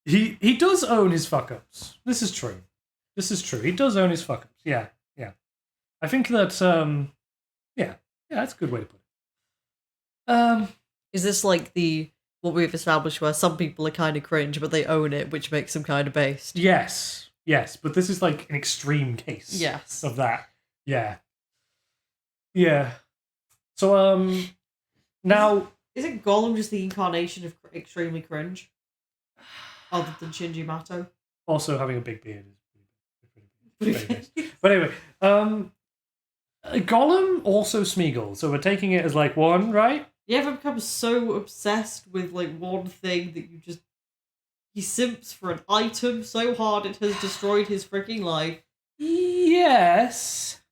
S2: He does own his fuck ups. This is true. He does own his fuck ups. Yeah. I think that that's a good way to put it.
S1: Is this like what we've established where some people are kind of cringe, but they own it, which makes them kind of based?
S2: Yes, but this is like an extreme case.
S1: Yes.
S2: Of that. Yeah. So now
S1: Isn't Gollum just the incarnation of extremely cringe? Other than Shinji Mato?
S2: also having a big beard is pretty nice. But anyway, Gollum, also Smeagol. So we're taking it as like one, right?
S1: You ever become so obsessed with like one thing that he simps for an item so hard it has destroyed his freaking life?
S2: Yes.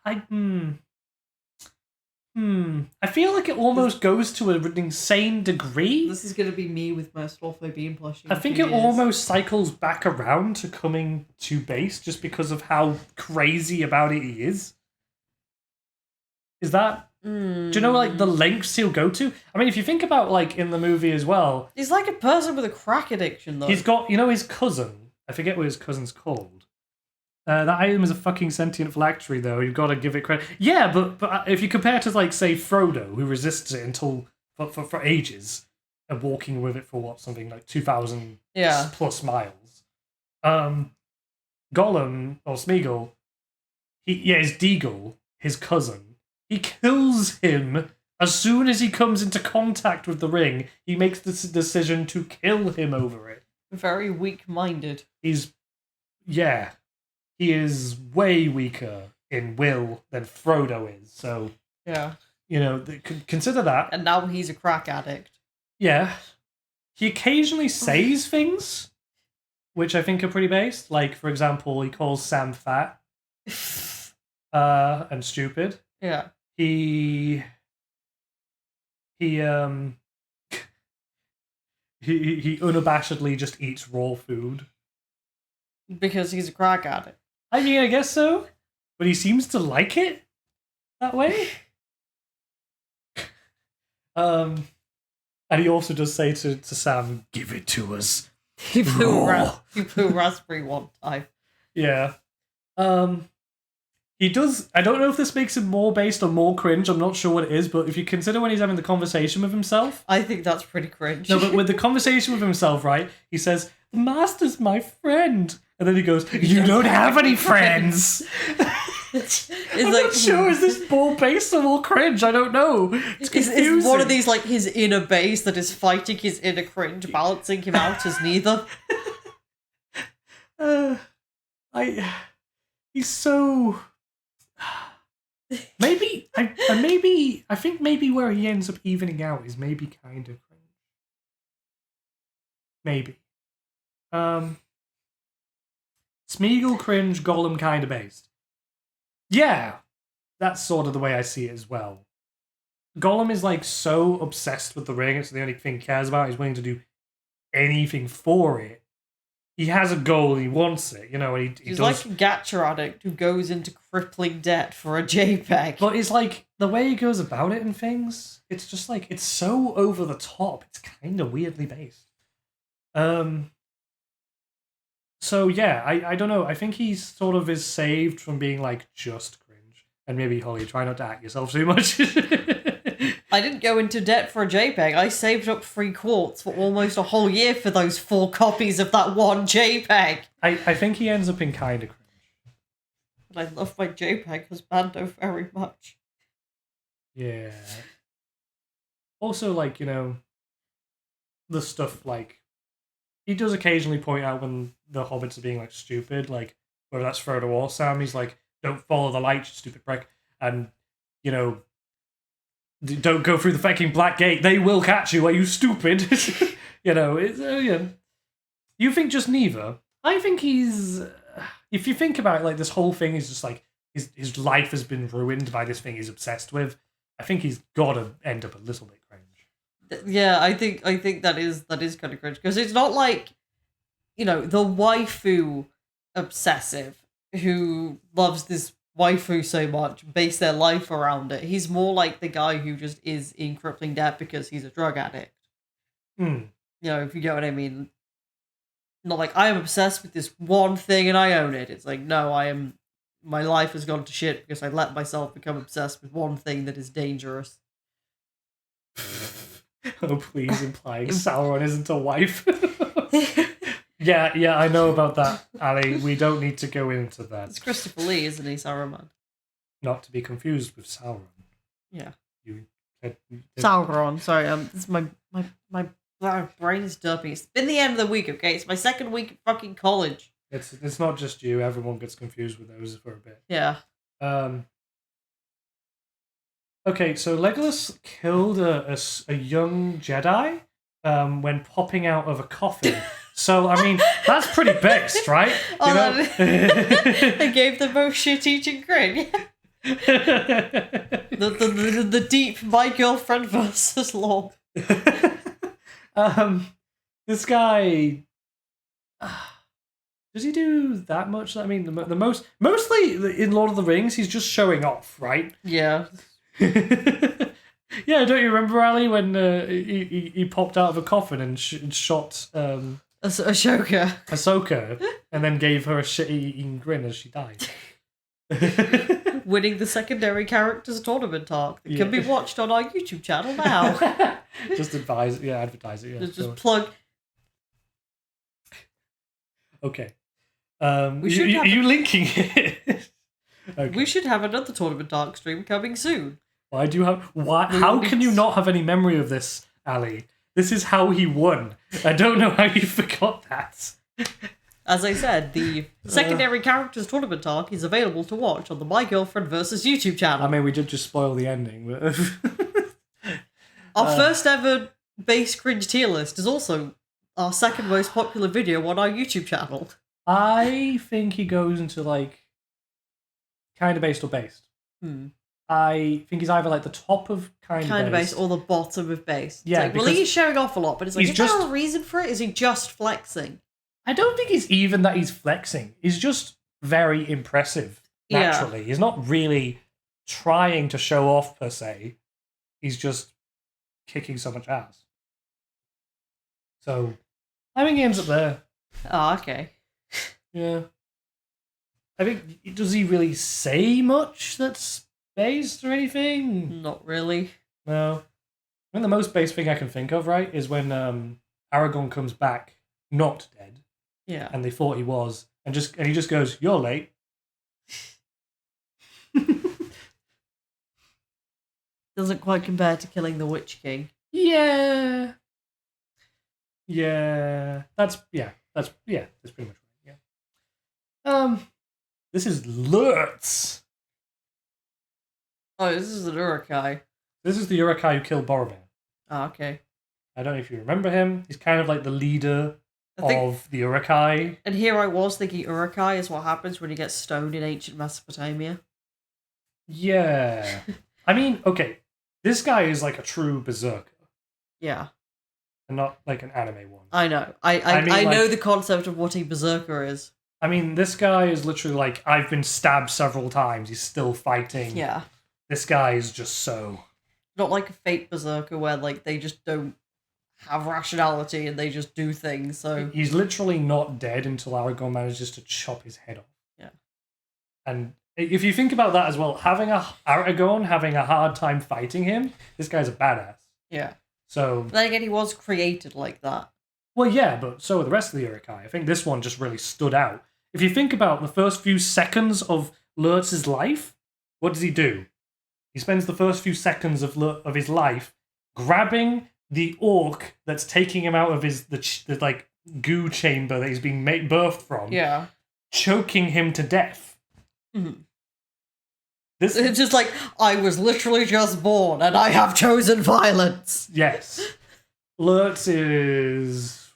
S2: I feel like it almost goes to an insane degree.
S1: This is going to be me with my Storthobian plushie.
S2: I think it almost cycles back around to coming to base just because of how crazy about it he is. Is that... Do you know, like, the lengths he'll go to? I mean, if you think about, like, in the movie as well...
S1: He's like a person with a crack addiction, though.
S2: He's got, his cousin. I forget what his cousin's called. That item is a fucking sentient phylactery, though. You've got to give it credit. Yeah, but if you compare it to, like, say, Frodo, who resists it until for ages, and walking with it for something like 2,000 plus miles. Gollum or Smeagol, is Deagle, his cousin. He kills him as soon as he comes into contact with the ring. He makes the decision to kill him over it.
S1: Very weak-minded.
S2: He is way weaker in will than Frodo is. So, consider that.
S1: And now he's a crack addict.
S2: Yeah. He occasionally says things, which I think are pretty based. Like, for example, he calls Sam fat and stupid.
S1: Yeah.
S2: He unabashedly just eats raw food.
S1: Because he's a crack addict.
S2: I mean, I guess so. But he seems to like it that way. And he also does say to Sam, give it to us.
S1: He blew raspberry one time.
S2: Yeah. He does... I don't know if this makes him more based or more cringe. I'm not sure what it is, but if you consider when he's having the conversation with himself...
S1: I think that's pretty cringe.
S2: No, but with the conversation with himself, right? He says, the master's my friend. And then he goes, you don't have any friends. I'm
S1: like,
S2: not sure. Is this more based or more cringe? I don't know. It's confusing.
S1: It's one of these, like, his inner base that is fighting his inner cringe, balancing him out as neither.
S2: He's so. I think maybe where he ends up evening out is maybe kind of cringe. Maybe. Smeagol cringe, Gollum kind of based. Yeah, that's sort of the way I see it as well. Gollum is like so obsessed with the ring, it's the only thing he cares about. He's willing to do anything for it. He has a goal, he wants it, you know.
S1: He's like a gacha addict who goes into crippling debt for a JPEG.
S2: But it's like the way he goes about it and things, it's just like it's so over the top. It's kind of weirdly based. So yeah, I don't know. I think he sort of is saved from being like just cringe. And maybe Holly, try not to act yourself too much.
S1: I didn't go into debt for a JPEG. I saved up 3 quarts for almost a whole year for those 4 copies of that one JPEG.
S2: I think he ends up in kind of cringe.
S1: But I love my JPEG husbando very much.
S2: Yeah. Also, like, you know, the stuff like he does occasionally point out when the hobbits are being like stupid, like whether that's Frodo or Sam. He's like, "Don't follow the light, you stupid prick," and you know, "Don't go through the fucking black gate. They will catch you. Are you stupid?" You know, it's yeah. You think just neither? I think he's. If you think about it, like this whole thing is just like his life has been ruined by this thing he's obsessed with. I think he's got to end up a little bit cringe.
S1: Yeah, I think that is kind of cringe because it's not like, you know, the waifu obsessive who loves this waifu so much, base their life around it. He's more like the guy who just is in crippling debt because he's a drug addict. You know, if you get what I mean. Not like I am obsessed with this one thing and I own it. It's like, no, my life has gone to shit because I let myself become obsessed with one thing that is dangerous.
S2: Oh, please, implying Sauron isn't a wife. Yeah, I know about that, Ali. We don't need to go into that.
S1: It's Christopher Lee, isn't he, Saruman?
S2: Not to be confused with Sauron.
S1: Yeah.
S2: You
S1: Sauron, sorry, this is my brain's dumping. It's been the end of the week, okay? It's my second week at fucking college.
S2: It's not just you. Everyone gets confused with those for a bit.
S1: Yeah.
S2: Okay, so Legolas killed a young Jedi when popping out of a coffin. So, I mean, that's pretty based, right? You know?
S1: They gave the most shit-eating grin. the deep my girlfriend versus law.
S2: This guy, does he do that much? I mean, mostly in Lord of the Rings, he's just showing off, right?
S1: Yeah.
S2: Yeah, don't you remember, Ali, when he popped out of a coffin and shot Ahsoka, and then gave her a shit-eating grin as she died.
S1: Winning the secondary characters tournament arc that can be watched on our YouTube channel now.
S2: Just advertise it. Yeah,
S1: just plug.
S2: Okay. Are you linking it? Okay.
S1: We should have another tournament arc stream coming soon.
S2: Why do you have? How can you not have any memory of this, Ali? This is how he won. I don't know how you forgot that.
S1: As I said, the secondary characters tournament arc is available to watch on the My Girlfriend versus YouTube channel.
S2: I mean, we did just spoil the ending. But
S1: our first ever base cringe tier list is also our second most popular video on our YouTube channel.
S2: I think he goes into like kind of based or based. I think he's either like the top of kind of based
S1: or the bottom of based.
S2: Yeah,
S1: like, well, he's showing off a lot, but it's like, is there a reason for it? Is he just flexing?
S2: I don't think it's even that he's flexing. He's just very impressive naturally. Yeah. He's not really trying to show off per se. He's just kicking so much ass. So I think he ends up there.
S1: Oh, okay.
S2: Yeah. I think, does he really say much that's based or anything?
S1: Not really.
S2: No. I think the most based thing I can think of, right, is when Aragorn comes back not dead.
S1: Yeah.
S2: And they thought he was. And he just goes, "You're late."
S1: Doesn't quite compare to killing the Witch King.
S2: Yeah. Yeah. That's pretty much right. Yeah. This is Lurtz.
S1: Oh, this is an Uruk-hai.
S2: This is the Uruk-hai who killed Boromir.
S1: Oh, okay.
S2: I don't know if you remember him. He's kind of like the leader of the Uruk-hai.
S1: And here I was thinking Uruk-hai is what happens when you get stoned in ancient Mesopotamia.
S2: Yeah. I mean, okay, this guy is like a true berserker.
S1: Yeah.
S2: And not like an anime one.
S1: I know. I know the concept of what a berserker is.
S2: I mean, this guy is literally like, I've been stabbed several times. He's still fighting.
S1: Yeah.
S2: This guy is just so...
S1: Not like a fake berserker where like they just don't have rationality and they just do things, so...
S2: He's literally not dead until Aragorn manages to chop his head off.
S1: Yeah.
S2: And if you think about that as well, Aragorn having a hard time fighting him, this guy's a badass.
S1: Yeah.
S2: So...
S1: But then again, he was created like that.
S2: Well, yeah, but so are the rest of the Uruk-hai. I think this one just really stood out. If you think about the first few seconds of Lurtz's life, what does he do? He spends the first few seconds of his life grabbing the orc that's taking him out of the like goo chamber that he's being birthed from.
S1: Yeah.
S2: Choking him to death.
S1: Mm-hmm.
S2: It's
S1: just like, I was literally just born and I have chosen violence.
S2: Yes. Lurtz is...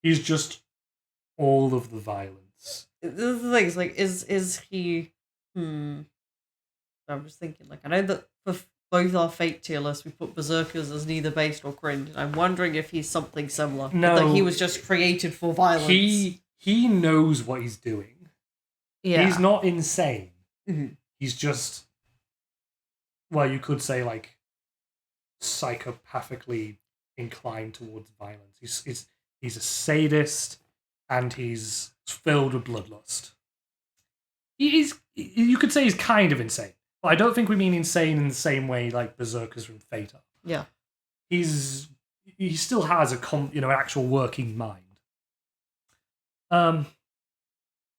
S2: He's just all of the violence.
S1: The thing is, like, is he... I'm just thinking, like, I know that for both our fate tier lists, we put Berserkers as neither based or cringe. I'm wondering if he's something similar.
S2: No.
S1: That he was just created for violence.
S2: He knows what he's doing.
S1: Yeah.
S2: He's not insane.
S1: Mm-hmm.
S2: He's just... Well, you could say, like, psychopathically inclined towards violence. He's a sadist, and he's filled with bloodlust. You could say he's kind of insane, but I don't think we mean insane in the same way like berserkers from Fate are.
S1: Yeah,
S2: He still has an actual working mind.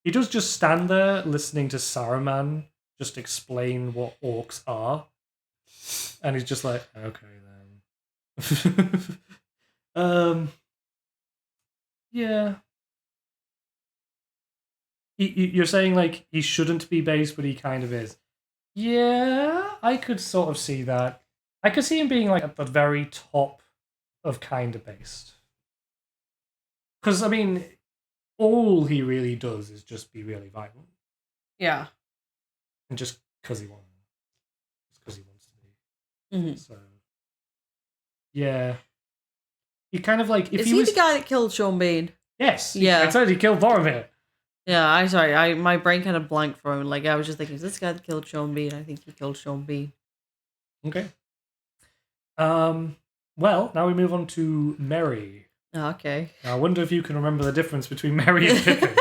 S2: He does just stand there listening to Saruman just explain what orcs are, and he's just like, okay then. Yeah. You're saying, like, he shouldn't be based, but he kind of is. Yeah, I could sort of see that. I could see him being, like, at the very top of kind of based. Because, I mean, all he really does is just be really violent.
S1: Yeah.
S2: And just because he wants. Just because he wants to be.
S1: Mm-hmm.
S2: So, yeah. He kind of, like...
S1: Is he the guy that killed Sean Bean?
S2: Yes.
S1: Yeah.
S2: I said he killed Boromir.
S1: Yeah, my brain kind of blanked for him. Like, I was just thinking, is this the guy that killed Sean Bean? I think he killed Sean Bean.
S2: Okay. Well, now we move on to Merry.
S1: Oh, okay.
S2: Now, I wonder if you can remember the difference between Merry and Pippin.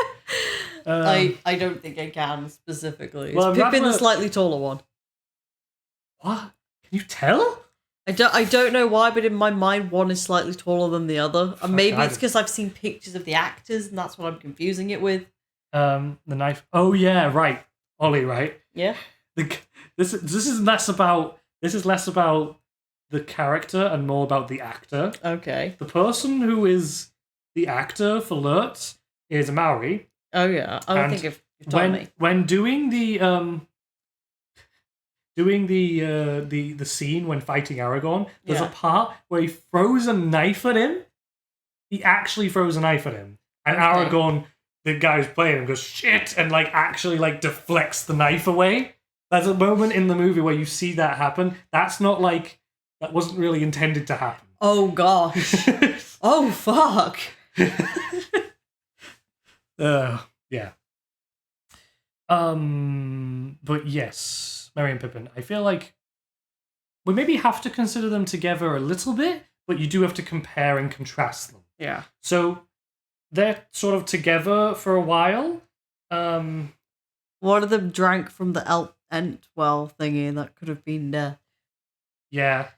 S1: I don't think I can specifically.
S2: Well,
S1: Is Pippin the slightly taller one?
S2: What? Can you tell?
S1: I don't know why, but in my mind, one is slightly taller than the other. And maybe it's because I've seen pictures of the actors, and that's what I'm confusing it with.
S2: The knife. Oh yeah, right. Ollie, right?
S1: Yeah.
S2: This is less about the character and more about the actor.
S1: Okay.
S2: The person who is the actor for Lurtz is Maori.
S1: Oh yeah. I think you've told me.
S2: When doing the scene when fighting Aragorn, there's a part where he throws a knife at him. He actually throws a knife at him, and Aragorn, the guy who's playing him, goes shit and like actually like deflects the knife away. There's a moment in the movie where you see that happen. That wasn't really intended to happen.
S1: Oh gosh. Oh fuck.
S2: Yeah. But yes, Merry and Pippin. I feel like we maybe have to consider them together a little bit, but you do have to compare and contrast them.
S1: Yeah.
S2: So they're sort of together for a while.
S1: One of them drank from the Entwell thingy that could have been there.
S2: Yeah.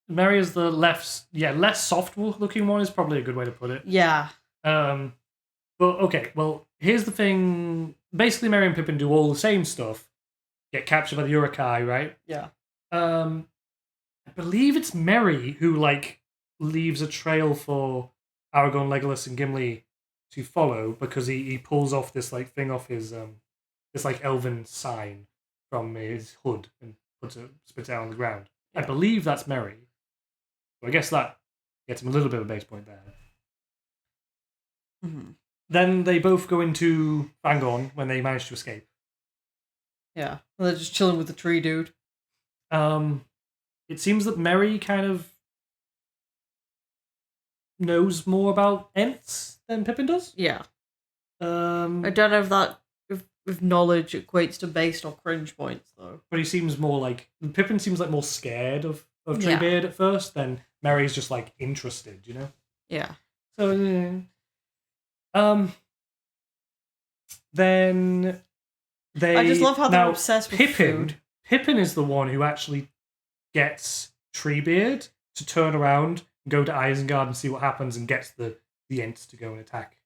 S2: Merry is the less soft looking one is probably a good way to put it.
S1: Yeah.
S2: But okay, well, here's the thing. Basically, Merry and Pippin do all the same stuff. Get captured by the Uruk-hai, right?
S1: Yeah.
S2: I believe it's Merry who, like, leaves a trail for Aragorn, Legolas, and Gimli to follow because he pulls off this like thing off his this like elven sign from his hood and spits it out on the ground. I believe that's Merry. So I guess that gets him a little bit of a base point there.
S1: Mm-hmm.
S2: Then they both go into Fangorn when they manage to escape.
S1: Yeah, they're just chilling with the tree dude.
S2: It seems that Merry kind of knows more about Ents than Pippin does.
S1: Yeah.
S2: I
S1: don't know if that if knowledge equates to based or cringe points though.
S2: But he seems more like Pippin seems like more scared of Treebeard at first, then Merry's just like interested, you know?
S1: Yeah.
S2: So then they
S1: I just love how they're
S2: now,
S1: obsessed with food.
S2: Pippin is the one who actually gets Treebeard to turn around and go to Isengard and see what happens and gets the Ents to go and attack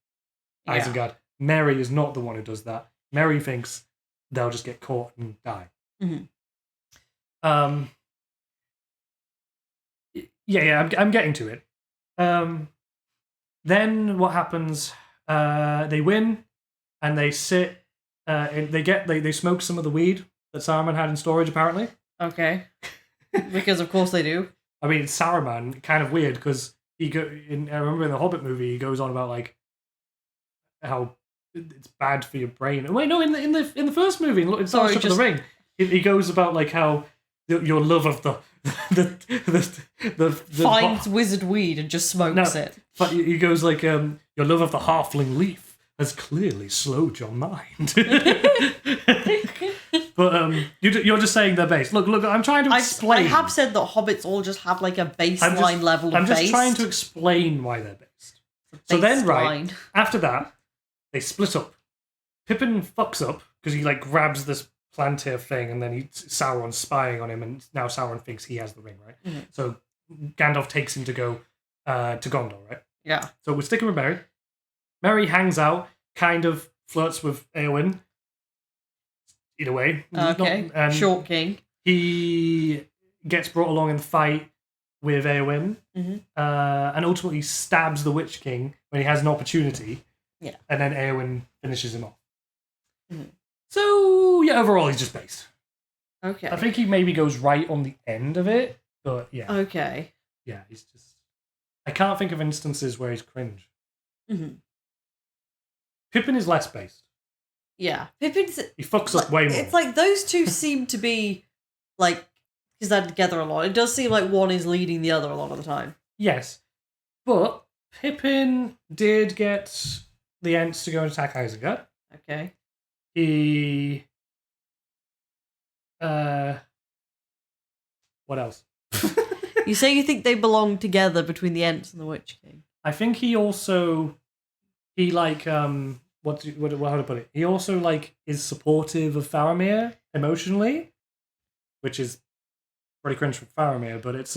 S2: Isengard. Merry is not the one who does that. Merry thinks they'll just get caught and die.
S1: Mm-hmm.
S2: I'm getting to it. Then what happens? They win, and they sit. They smoke some of the weed that Saruman had in storage. Apparently,
S1: okay, because of course they do.
S2: I mean, Saruman kind of weird because I remember in the Hobbit movie he goes on about like how it's bad for your brain. Wait, no, in the first movie, in Fellowship of the Ring, he goes about like how your love of the
S1: finds wizard weed and just smokes it.
S2: But he goes like your love of the halfling leaf has clearly slowed your mind. But you're just saying they're based. Look, I'm trying to explain.
S1: I have said that hobbits all just have like a baseline level of
S2: I'm just
S1: based.
S2: trying to explain why they're based. So then, right, after that, they split up. Pippin fucks up because he like grabs this Plantir thing and then Sauron's spying on him and now Sauron thinks he has the ring, right?
S1: Mm-hmm.
S2: So Gandalf takes him to go to Gondor, right?
S1: Yeah.
S2: So we're sticking with Merry. Merry hangs out, kind of flirts with Éowyn. Either way.
S1: Okay. Short King.
S2: He gets brought along in the fight with Éowyn, and ultimately stabs the Witch King when he has an opportunity.
S1: Yeah.
S2: And then Éowyn finishes him off.
S1: Mm-hmm.
S2: So, yeah, overall, he's just based.
S1: Okay.
S2: I think he maybe goes right on the end of it, but yeah.
S1: Okay.
S2: Yeah, he's just... I can't think of instances where he's cringe.
S1: Mm-hmm.
S2: Pippin is less based.
S1: Yeah. Pippin's...
S2: He fucks up way more.
S1: It's like those two seem to be, like, because they're together a lot. It does seem like one is leading the other a lot of the time.
S2: Yes. But Pippin did get the Ents to go and attack Isengard.
S1: Okay.
S2: He... what else?
S1: You say you think they belong together between the Ents and the Witch King?
S2: I think he also... He, like, how to put it? He also, like, is supportive of Faramir emotionally, which is pretty cringe for Faramir, but it's,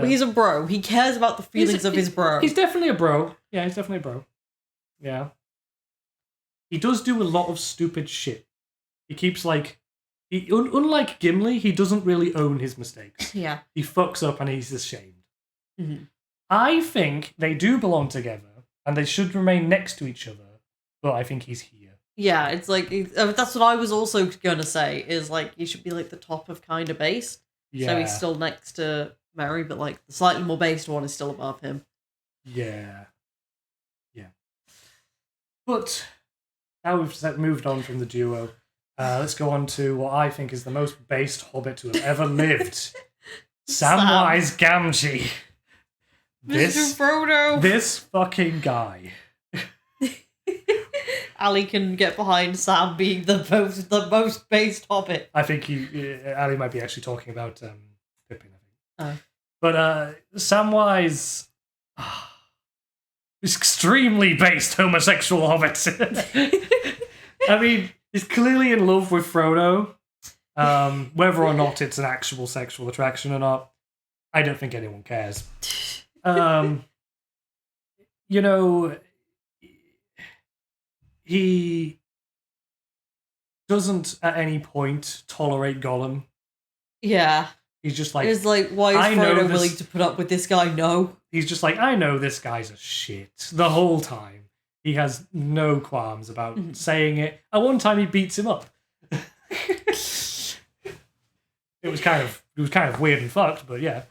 S1: He's a bro. He cares about the feelings of his bro.
S2: He's definitely a bro. Yeah, he's definitely a bro. Yeah. He does do a lot of stupid shit. He keeps, like... unlike Gimli, he doesn't really own his mistakes.
S1: Yeah.
S2: He fucks up and he's ashamed.
S1: Mm-hmm.
S2: I think they do belong together, and they should remain next to each other, but I think he's here.
S1: Yeah, it's like... that's what I was also going to say, is, like, he should be, like, the top of kind of based.
S2: Yeah.
S1: So he's still next to Merry, but, like, the slightly more based one is still above him.
S2: Yeah. Yeah. But now we've moved on from the duo. Let's go on to what I think is the most based hobbit to have ever lived. Samwise Gamgee.
S1: Mr. Frodo!
S2: This fucking guy.
S1: Ali can get behind Sam being the most based hobbit.
S2: I think Ali might be actually talking about Pippin, I think.
S1: Oh.
S2: But Samwise... is extremely based homosexual hobbit. I mean, he's clearly in love with Frodo. Whether or not it's an actual sexual attraction or not, I don't think anyone cares. You know, he doesn't at any point tolerate Gollum.
S1: Yeah.
S2: He's just like,
S1: it's like, why
S2: I
S1: is
S2: know
S1: Frodo
S2: this-
S1: willing to put up with this guy? No.
S2: he's just like, I know this guy's a shit the whole time. He has no qualms about saying it. At one time, he beats him up. It was kind of weird and fucked, but yeah.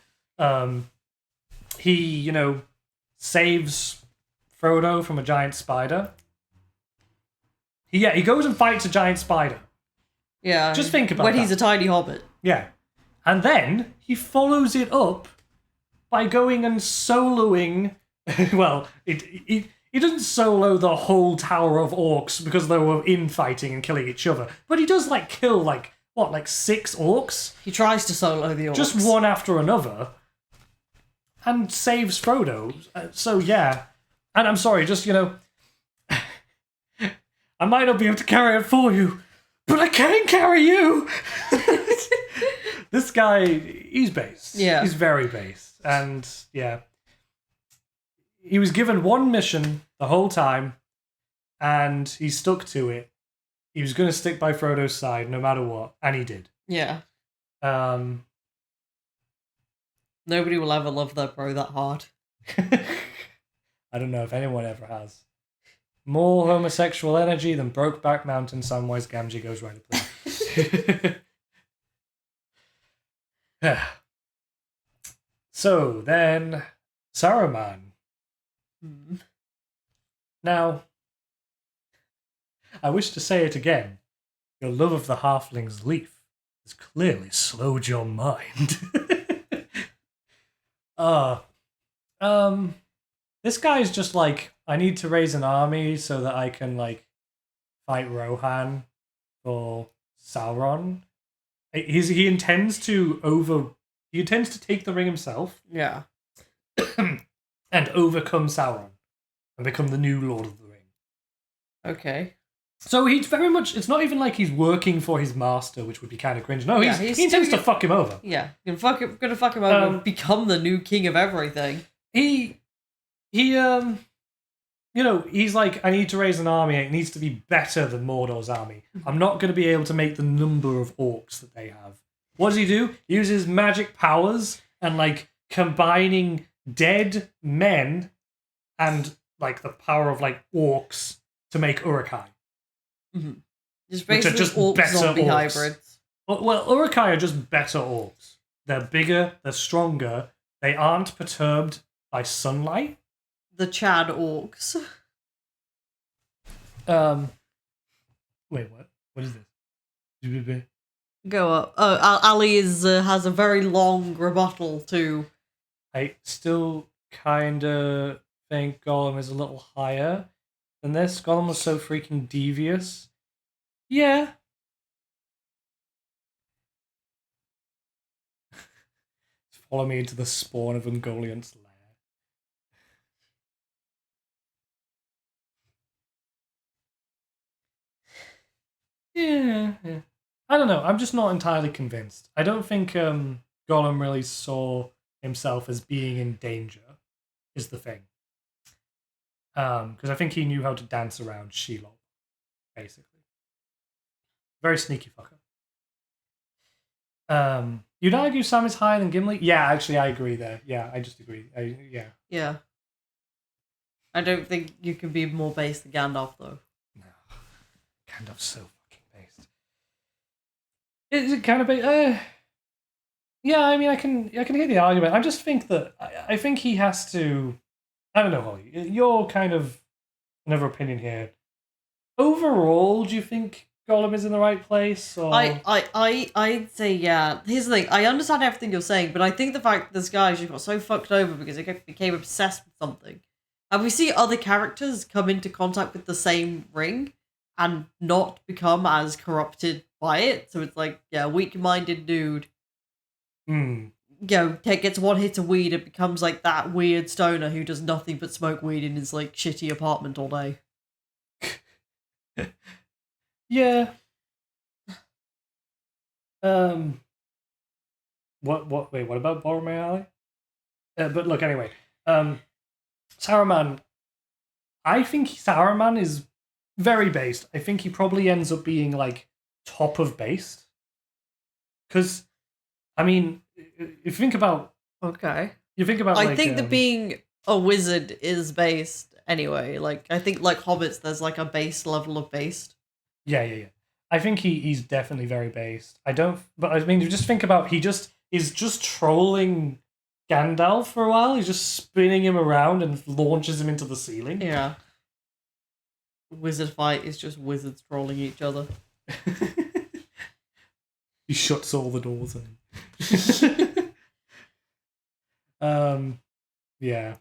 S2: He, saves Frodo from a giant spider. He goes and fights a giant spider.
S1: Yeah.
S2: Just think about
S1: when
S2: that.
S1: he's a tiny hobbit.
S2: Yeah. And then he follows it up by going and soloing. Well, he doesn't solo the whole tower of orcs because they were infighting and killing each other. But he does kill 6 orcs?
S1: He tries to solo the orcs.
S2: Just one after another. And saves Frodo. So yeah. And I'm sorry, just, I might not be able to carry it for you, but I can carry you! This guy, he's based.
S1: Yeah.
S2: He's very based. And, yeah. He was given one mission the whole time, and he stuck to it. He was going to stick by Frodo's side no matter what, and he did.
S1: Yeah.
S2: Um,
S1: Nobody will ever love their bro that hard.
S2: I don't know if anyone ever has. More homosexual energy than Brokeback Mountain, Samwise Gamgee goes right up there. So then, Saruman. Now, I wish to say it again. Your love of the halfling's leaf has clearly slowed your mind. This guy's just I need to raise an army so that I can fight Rohan for Sauron. He intends to take the ring himself.
S1: Yeah.
S2: And overcome Sauron and become the new Lord of the Ring.
S1: Okay.
S2: So he's very much, it's not even like he's working for his master, which would be kind of cringe. No,
S1: Yeah,
S2: he intends to fuck him over.
S1: Yeah. Gonna fuck him over and become the new king of everything.
S2: He's like, I need to raise an army. It needs to be better than Mordor's army. I'm not going to be able to make the number of orcs that they have. What does he do? He uses magic powers and combining dead men and the power of orcs to make Uruk-hai.
S1: Mm-hmm. Just
S2: Which are
S1: basically
S2: just
S1: orc
S2: better
S1: zombie
S2: orcs.
S1: hybrids.
S2: Well, Uruk-hai are just better orcs. They're bigger, they're stronger, they aren't perturbed by sunlight.
S1: The Chad orcs.
S2: Wait, what? What is this?
S1: Go up. Oh, Ali has a very long rebuttal to.
S2: I still kind of think Gollum is a little higher than this. Gollum was so freaking devious. Yeah. Follow me into the spawn of Ungoliant's lair. Yeah. I don't know. I'm just not entirely convinced. I don't think Gollum really saw himself as being in danger, is the thing. Because I think he knew how to dance around Shelob, basically. Very sneaky fucker. You'd argue Sam is higher than Gimli? Yeah, actually, I agree there. Yeah, I just agree. Yeah.
S1: Yeah. I don't think you can be more based than Gandalf, though.
S2: No. Gandalf's so fucking based. Is it kind of based? Yeah, I mean, I can hear the argument. I just think that I think he has to. I don't know, Holly. You're kind of another opinion here. Overall, do you think Gollum is in the right place? Or?
S1: I'd say yeah. Here's the thing. I understand everything you're saying, but I think the fact that this guy just got so fucked over because he became obsessed with something. And we see other characters come into contact with the same ring and not become as corrupted by it. So it's weak-minded dude. Gets one hit of weed and becomes that weird stoner who does nothing but smoke weed in his shitty apartment all day.
S2: Yeah. What? Wait, what about Boromir Alley? But look, anyway. Saruman. I think Saruman is very based. I think he probably ends up being top of based. Because I mean, if you think about...
S1: Okay.
S2: You think about,
S1: I think that being a wizard is based anyway. Like, I think, like hobbits, there's like a base level of based.
S2: Yeah. I think he's definitely very based. But I mean, you just think about, he's just trolling Gandalf for a while. He's just spinning him around and launches him into the ceiling.
S1: Yeah. Wizard fight is just wizards trolling each other.
S2: He shuts all the doors on him. Yeah.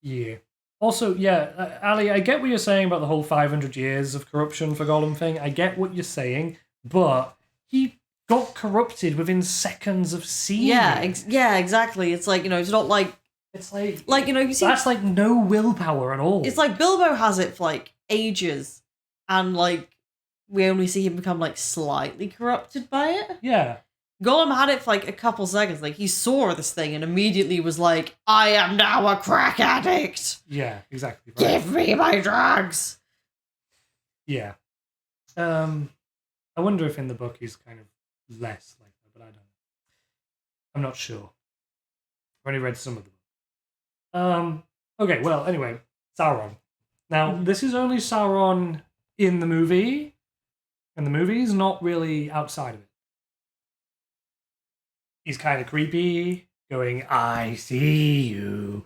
S2: Yeah. Also, yeah, Ali, I get what you're saying about the whole 500 years of corruption for Gollum thing. I get what you're saying, but he got corrupted within seconds of seeing it.
S1: Yeah, exactly. It's like, it's not like...
S2: It's like,
S1: you see...
S2: That's like no willpower at all.
S1: It's like Bilbo has it for, like, ages, and, like, we only see him become, like, slightly corrupted by it.
S2: Yeah.
S1: Gollum had it for, like, a couple seconds. Like, he saw this thing and immediately was like, I am now a crack addict!
S2: Yeah, exactly. Right.
S1: Give me my drugs!
S2: Yeah. I wonder if in the book he's kind of less like that, but I don't know. I'm not sure. I've only read some of them. Okay, well, anyway, Sauron. Now, this is only Sauron in the movie, and the movie's not really outside of it. He's kind of creepy, going, I see you.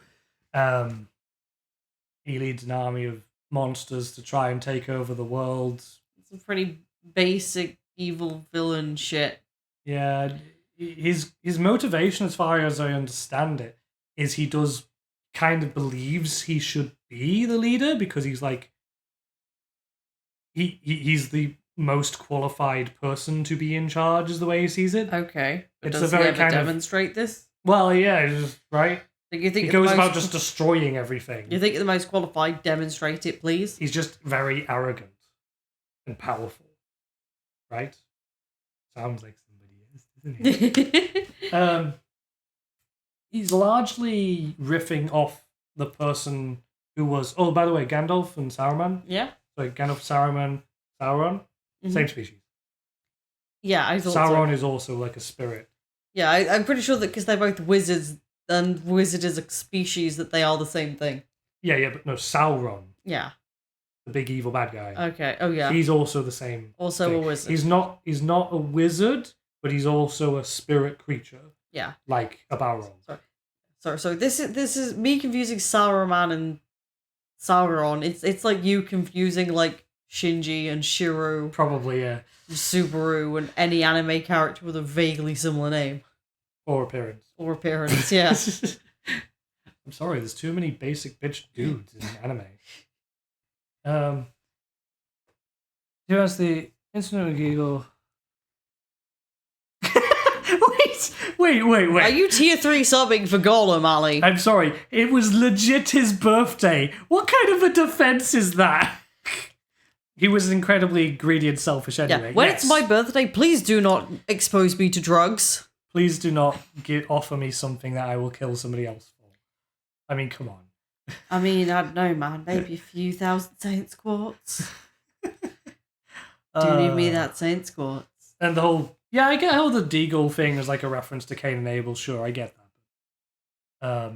S2: He leads an army of monsters to try and take over the world.
S1: Some pretty basic evil villain shit.
S2: Yeah, his motivation, as far as I understand it, is he does kind of believes he should be the leader because he's like he's the most qualified person to be in charge, is the way he sees it.
S1: Okay, but
S2: it's
S1: does
S2: a very
S1: he ever
S2: kind
S1: demonstrate this?
S2: Well, yeah, just, right.
S1: You think
S2: it goes about just destroying everything.
S1: You think the most qualified demonstrate it, please?
S2: He's just very arrogant and powerful, right? Sounds like somebody is, doesn't he? He's largely riffing off the person who was... Oh, by the way, Gandalf and Saruman.
S1: Yeah.
S2: So Gandalf, Saruman, Sauron, same species.
S1: Yeah, I thought
S2: Sauron is also like a spirit.
S1: Yeah, I'm pretty sure that because they're both wizards, and wizard is a species, that they are the same thing.
S2: Yeah, but no, Sauron.
S1: Yeah.
S2: The big evil bad guy.
S1: Okay. Oh yeah.
S2: He's also the same.
S1: Also
S2: thing.
S1: a wizard.
S2: He's not a wizard, but he's also a spirit creature.
S1: Yeah.
S2: Like a Balrog.
S1: Sorry. So this is me confusing Saruman and Sauron. It's like you confusing like Shinji and Shiro.
S2: Probably, yeah.
S1: Subaru and any anime character with a vaguely similar name.
S2: Or appearance.
S1: Yeah.
S2: I'm sorry, there's too many basic bitch dudes in anime. Who has the incident with Giggle? Wait.
S1: Are you tier 3 subbing for Golem, Ali?
S2: I'm sorry, it was legit his birthday. What kind of a defense is that? He was incredibly greedy and selfish anyway.
S1: Yeah. When it's my birthday, please do not expose me to drugs.
S2: Please do not offer me something that I will kill somebody else for. I mean, come on.
S1: I mean, I don't know, man. Maybe a few thousand Saints quartz. Do need me that Saints quartz.
S2: And the whole... Yeah, I get how the Deagle thing is like a reference to Cain and Abel. Sure, I get that.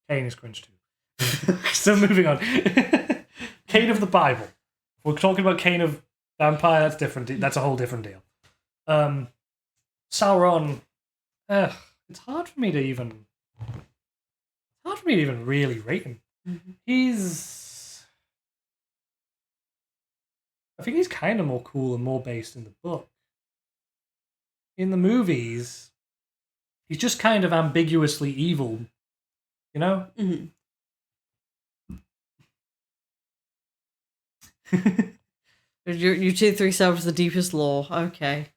S2: Cain is cringe too. So moving on. Cain of the Bible. We're talking about Cain of Vampire. That's different. That's a whole different deal. Sauron. It's hard for me to even really rate him. Mm-hmm. I think he's kind of more cool and more based in the book. In the movies, he's just kind of ambiguously evil, you know?
S1: Mm-hmm. You tier 3 self is the deepest lore. Okay.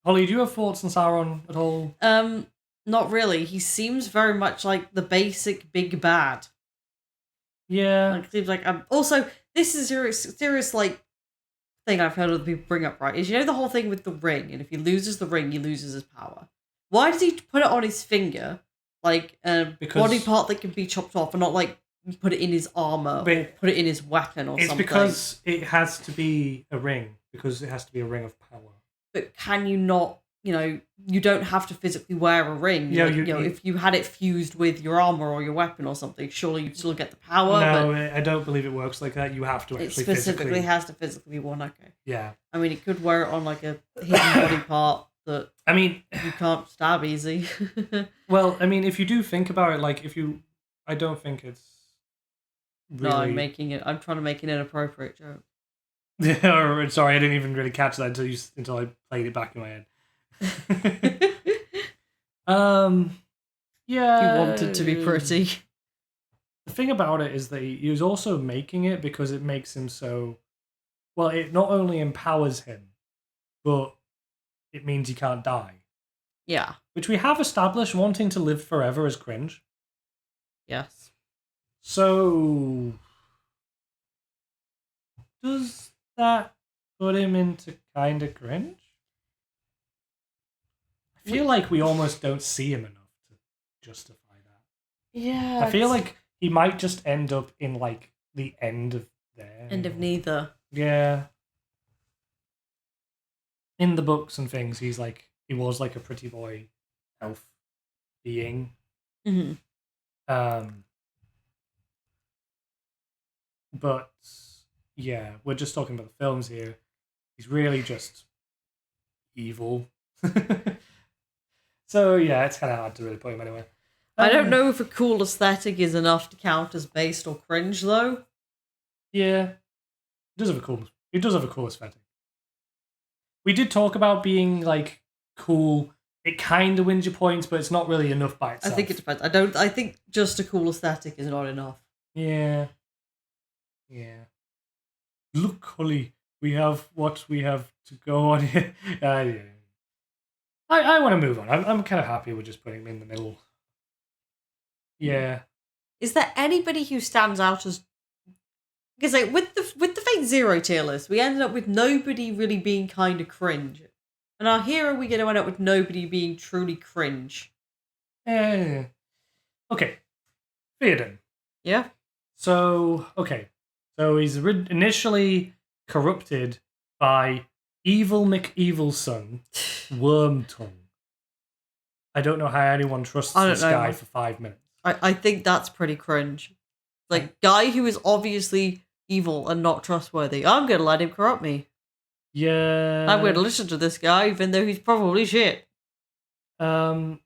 S2: Holly, do you have thoughts on Sauron at all?
S1: Not really. He seems very much like the basic big bad.
S2: Yeah.
S1: Like, seems like also this is a serious like thing I've heard other people bring up, right? Is the whole thing with the ring, and if he loses the ring, he loses his power. Why does he put it on his finger, like a body part that can be chopped off, and not like put it in his armor or put it in his weapon or
S2: it's
S1: something.
S2: It's because it has to be a ring. Because it has to be a ring of power.
S1: But can you not, you don't have to physically wear a ring.
S2: Yeah,
S1: if you had it fused with your armor or your weapon or something, surely you'd still get the power.
S2: No, I don't believe it works like that. You have to actually
S1: it specifically has to physically be worn. Okay.
S2: Yeah.
S1: I mean, it could wear it on like a hidden body part that you can't stab easy.
S2: Well, I mean, if you do think about it, like I don't think it's really...
S1: No, I'm trying to make an inappropriate joke.
S2: Yeah, sorry, I didn't even really catch that until I played it back in my head. Yeah.
S1: You wanted to be pretty.
S2: The thing about it is that he was also making it because it makes him so... Well, it not only empowers him, but it means he can't die.
S1: Yeah.
S2: Which we have established wanting to live forever as Cringe.
S1: Yes.
S2: So... Does that put him into kind of Cringe? I feel like we almost don't see him enough to justify that.
S1: Yeah.
S2: I feel like he might just end up in like the end of there.
S1: End of neither.
S2: Yeah. In the books and things, he was like a pretty boy elf being.
S1: Mm-hmm.
S2: But yeah, we're just talking about the films here. He's really just evil. So yeah, it's kind of hard to really put him anywhere.
S1: I don't know if a cool aesthetic is enough to count as based or cringe, though.
S2: Yeah, he does have a cool aesthetic. We did talk about being like cool. It kind of wins your points, but it's not really enough by itself.
S1: I think it depends. I think just a cool aesthetic is not enough.
S2: Yeah. Yeah. Look, Holly, we have what we have to go on here. Yeah. I want to move on. I'm kind of happy with just putting him in the middle. Yeah.
S1: Is there anybody who stands out as... Because like with the Fate Zero tier list, we ended up with nobody really being kind of cringe. And our hero, we're going to end up with nobody being truly cringe.
S2: Okay. Theoden.
S1: Yeah.
S2: So, okay. So he's initially corrupted by Evil McEvil's son, Wormtongue. I don't know how anyone trusts this guy for 5 minutes.
S1: I think that's pretty cringe. Like, guy who is obviously evil and not trustworthy. I'm going to let him corrupt me.
S2: Yeah.
S1: I'm going to listen to this guy, even though he's probably shit.
S2: And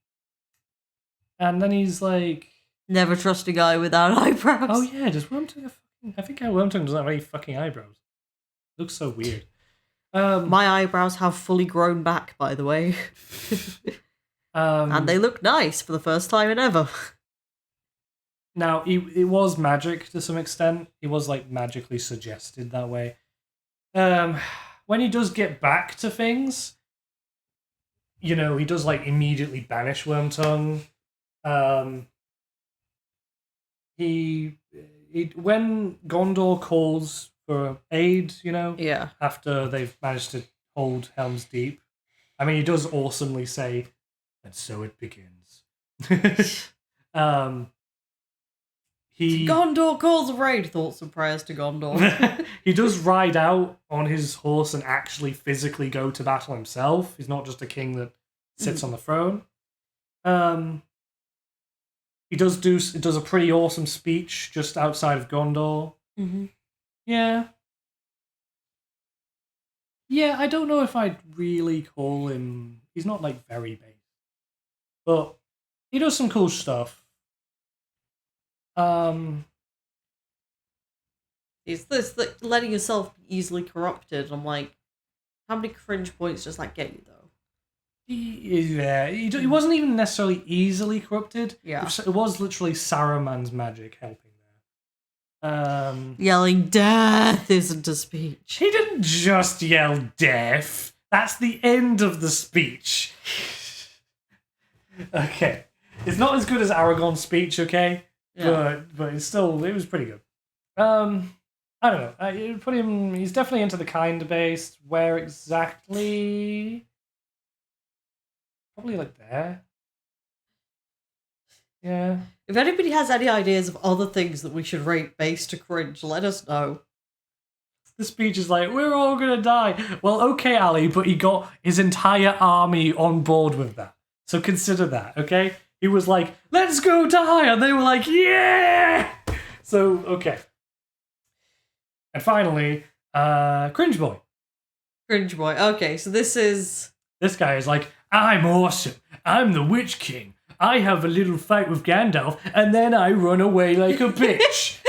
S2: then he's like...
S1: Never trust a guy without eyebrows.
S2: Oh yeah, does Wormtongue I think Wormtongue doesn't have any fucking eyebrows. Looks so weird.
S1: My eyebrows have fully grown back, by the way. And they look nice for the first time in ever.
S2: Now, it was magic to some extent. It was like magically suggested that way. When he does get back to things, he does like immediately banish Wormtongue. When Gondor calls for aid,
S1: yeah,
S2: after they've managed to hold Helm's Deep, I mean, he does awesomely say, "And so it begins."
S1: Gondor calls of raid. Thoughts and prayers to Gondor.
S2: He does ride out on his horse and actually physically go to battle himself. He's not just a king that sits on the throne. He does a pretty awesome speech just outside of Gondor.
S1: Mm-hmm.
S2: Yeah. Yeah, I don't know if I'd really call him... He's not, like, very base. But he does some cool stuff.
S1: It's this, like, letting yourself be easily corrupted. I'm like, how many cringe points does that get you, though?
S2: He wasn't even necessarily easily corrupted.
S1: Yeah.
S2: It was literally Saruman's magic helping there.
S1: Yelling death isn't a speech.
S2: He didn't just yell death. That's the end of the speech. Okay. It's not as good as Aragorn's speech, okay? Yeah. But it was pretty good. I don't know. You put him... He's definitely into the kind base. Where exactly... Probably like there. Yeah.
S1: If anybody has any ideas of other things that we should rate based to cringe, let us know.
S2: The speech is like, we're all gonna die. Well, okay, Ali, but he got his entire army on board with that. So consider that, okay? He was like, let's go die! And they were like, yeah! So, okay. And finally, Cringe Boy.
S1: Cringe Boy. Okay, so this
S2: guy is like, I'm awesome. I'm the Witch King. I have a little fight with Gandalf, and then I run away like a bitch.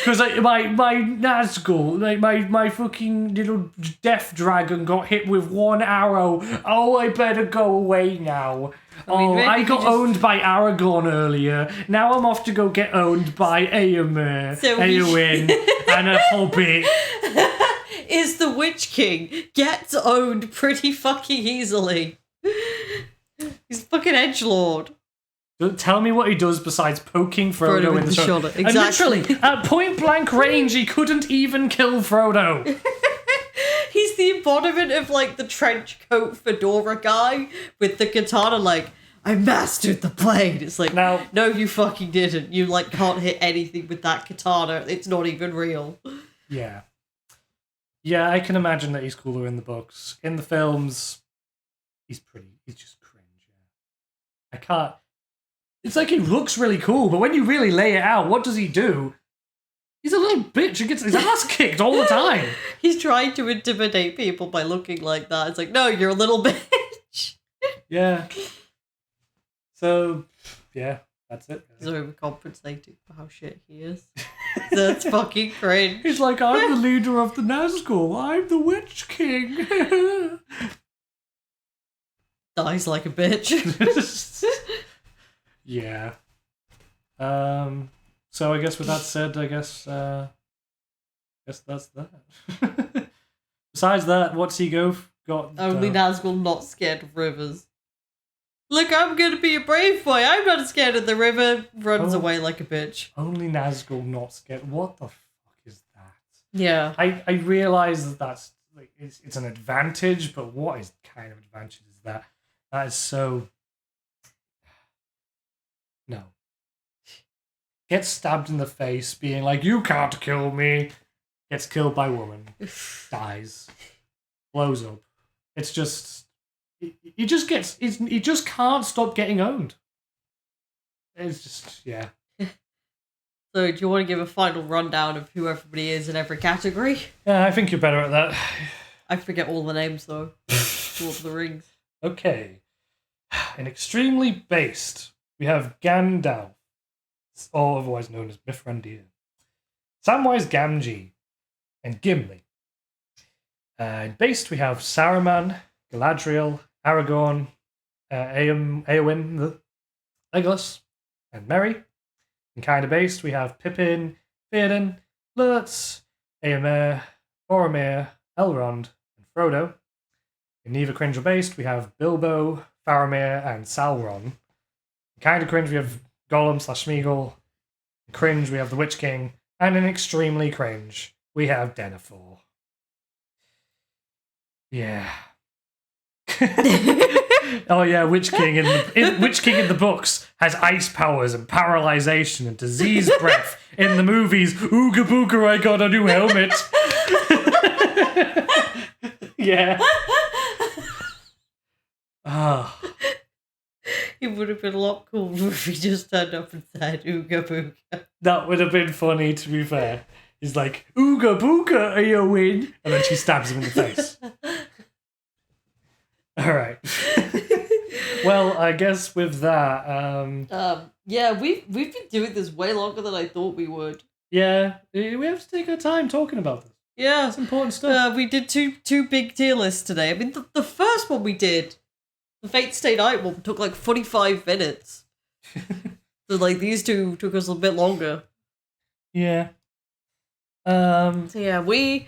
S2: Because my Nazgul, like my fucking little death dragon got hit with one arrow. Oh, I better go away now. I got owned by Aragorn earlier. Now I'm off to go get owned by Eowyn and a hobbit.
S1: Is the Witch King gets owned pretty fucking easily. He's a fucking edgelord.
S2: Tell me what he does besides poking Frodo in the shoulder.
S1: Exactly.
S2: And literally, at point blank range, he couldn't even kill Frodo.
S1: He's the embodiment of like the trench coat fedora guy with the katana. Like, I mastered the blade. It's like,
S2: now,
S1: no, you fucking didn't. You like can't hit anything with that katana. It's not even real.
S2: Yeah. Yeah, I can imagine that he's cooler in the books. In the films, he's just cringe. Yeah. I can't. It's like he looks really cool, but when you really lay it out, what does he do? He's a little bitch who gets his ass kicked all the time.
S1: He's trying to intimidate people by looking like that. It's like, no, you're a little bitch.
S2: Yeah. So, yeah, that's it.
S1: He's overcompensating for how shit he is. That's fucking cringe.
S2: He's like, I'm the leader of the Nazgul. I'm the Witch King.
S1: Dies like a bitch.
S2: Yeah. So I guess with that said, I guess that's that. Besides that, what's he got?
S1: Only Nazgul not scared of rivers. Look, I'm gonna be a brave boy. I'm not scared of the river. Runs away like a bitch.
S2: Only Nazgul not scared. What the fuck is that?
S1: Yeah.
S2: I realize that that's like it's an advantage, but what is kind of advantage is that? That is so. No. Gets stabbed in the face, being like, you can't kill me. Gets killed by woman. Dies. Blows up. It's just... He just can't stop getting owned. It's just, yeah.
S1: So, do you want to give a final rundown of who everybody is in every category?
S2: Yeah, I think you're better at that.
S1: I forget all the names, though. Lord of the Rings.
S2: Okay. In extremely based... We have Gandalf, or otherwise known as Mithrandir, Samwise Gamgee, and Gimli. In based, we have Saruman, Galadriel, Aragorn, Eowyn, Legolas, and Merry. In kind of based, we have Pippin, Theoden, Lurtz, Éomer, Boromir, Elrond, and Frodo. In neither cringe or based, we have Bilbo, Faramir, and Sauron. Kind of cringe, we have Gollum / Smeagol. In cringe, we have the Witch King. And in extremely cringe, we have Denethor. Yeah. Oh yeah, Witch King in the books has ice powers and paralyzation and disease breath. In the movies, ooga booga, I got a new helmet. Yeah. Ah.
S1: It would have been a lot cooler if he just turned up and said ooga booga.
S2: That would have been funny, to be fair. He's like, ooga booga, Eowyn. And then she stabs him in the face. Alright. Well, I guess with that...
S1: yeah, we've been doing this way longer than I thought we would.
S2: Yeah, we have to take our time talking about this.
S1: Yeah.
S2: It's important stuff.
S1: We did two big tier lists today. I mean, the first one we did... The Fate Stay Night one took like 45 minutes. So like these two took us a bit longer.
S2: Yeah.
S1: So yeah, we'll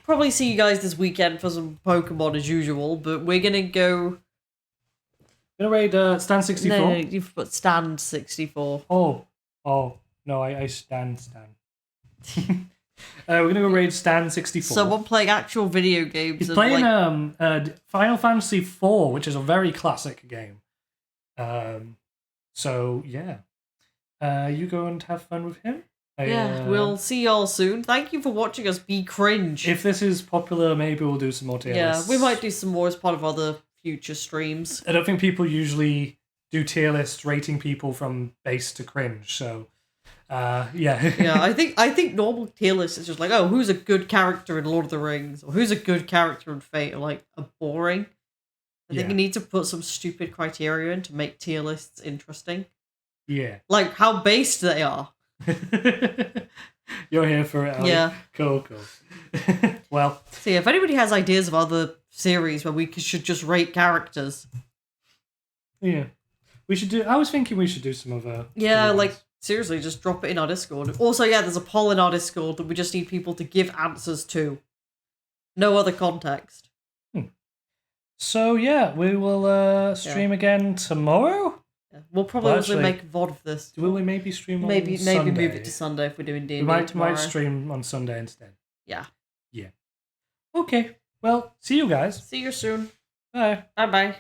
S1: probably see you guys this weekend for some Pokemon as usual, but we're gonna go...
S2: Gonna raid Stand 64?
S1: No, you've put Stand 64.
S2: Oh, no, I stand. We're gonna go raid Stand 64.
S1: Someone playing actual video games.
S2: He's playing Final Fantasy IV, which is a very classic game. So yeah, you go and have fun with him.
S1: We'll see y'all soon. Thank you for watching us be cringe.
S2: If this is popular, maybe we'll do some more tier lists.
S1: We might do some more as part of other future streams.
S2: I don't think people usually do tier lists rating people from base to cringe, so
S1: I think normal tier list is just like, oh, who's a good character in Lord of the Rings, or who's a good character in Fate, or like a boring. I think you need to put some stupid criteria in to make tier lists interesting.
S2: Yeah.
S1: Like how based they are.
S2: You're here for it, Ellie.
S1: Yeah.
S2: Cool. Well.
S1: So yeah, if anybody has ideas of other series where we should just rate characters.
S2: Yeah. I was thinking we should do some other...
S1: Yeah, like, seriously, just drop it in our Discord. Also, yeah, there's a poll in our Discord that we just need people to give answers to. No other context.
S2: So, yeah, we will stream again tomorrow?
S1: Yeah. We'll probably also make VOD of this.
S2: Will we maybe stream on
S1: Maybe
S2: Sunday?
S1: move it to Sunday if we're doing D&D
S2: We might
S1: tomorrow.
S2: stream on Sunday instead.
S1: Yeah.
S2: Yeah. Okay. Well, see you guys.
S1: See you soon.
S2: Bye.
S1: Bye-bye.